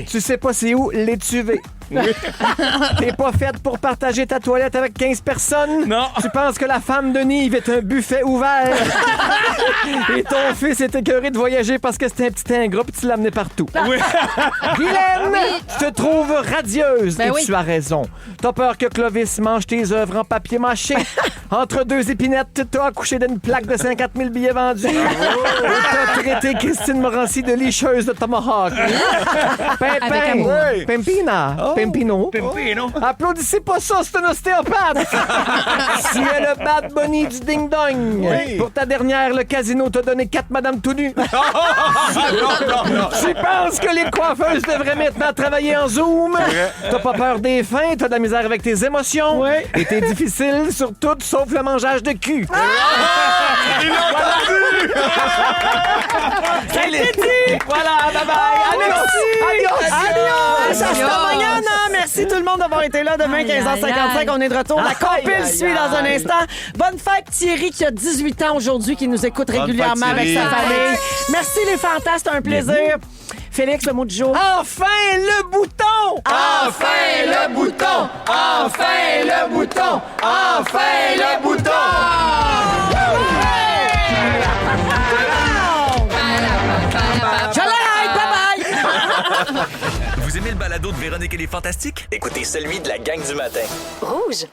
Tu sais pas c'est où l'étuvée. T'es pas faite pour partager ta toilette avec 15 personnes. Non. Tu penses que la femme de Nive est un buffet ouvert. Et ton fils est écœuré de voyager parce que c'était un petit ingrat puis tu l'amenais partout. Guylaine, tu te trouves radieuse Ben et oui. tu as raison. T'as peur que Clovis mange tes œuvres en papier mâché. Entre deux épinettes, t'as accouché d'une plaque de 50 000 billets vendus. Et t'as traité Christine Morancy de licheuse de Tomahawk. Avec Pimpin, amour. Pimpina, Pimpino. Pimpino. Applaudissez pas ça, c'est un ostéopathe. Si elle le Bad Bunny du Ding Dong. Oui. Pour ta dernière, le casino t'a donné 4 Madame tout nues. Tu penses que les coiffeuses devraient maintenant travailler en Zoom? T'as pas peur des fins, t'as de la misère avec tes émotions. Oui. Et t'es difficile sur tout sauf le mangeage de cul. Il l'a entendu! Voilà, bye bye. Adios! Hasta mañana! Merci tout le monde d'avoir été là. Demain, Aïe, 15h55, aïe. on est de retour. La compile aïe, suit dans un aïe. instant. Bonne fête, Thierry, qui a 18 ans aujourd'hui, qui nous écoute régulièrement fête, avec Thierry. sa famille. Merci les fantasmes, c'était un plaisir. Félix, le mot du jour. Enfin le bouton! Enfin le bouton! Enfin le bouton! Enfin le bouton! Je l'arrête! Bye bye! Vous aimez le balado de Véronique et les Fantastiques? Écoutez celui de la gang du matin. Rouge.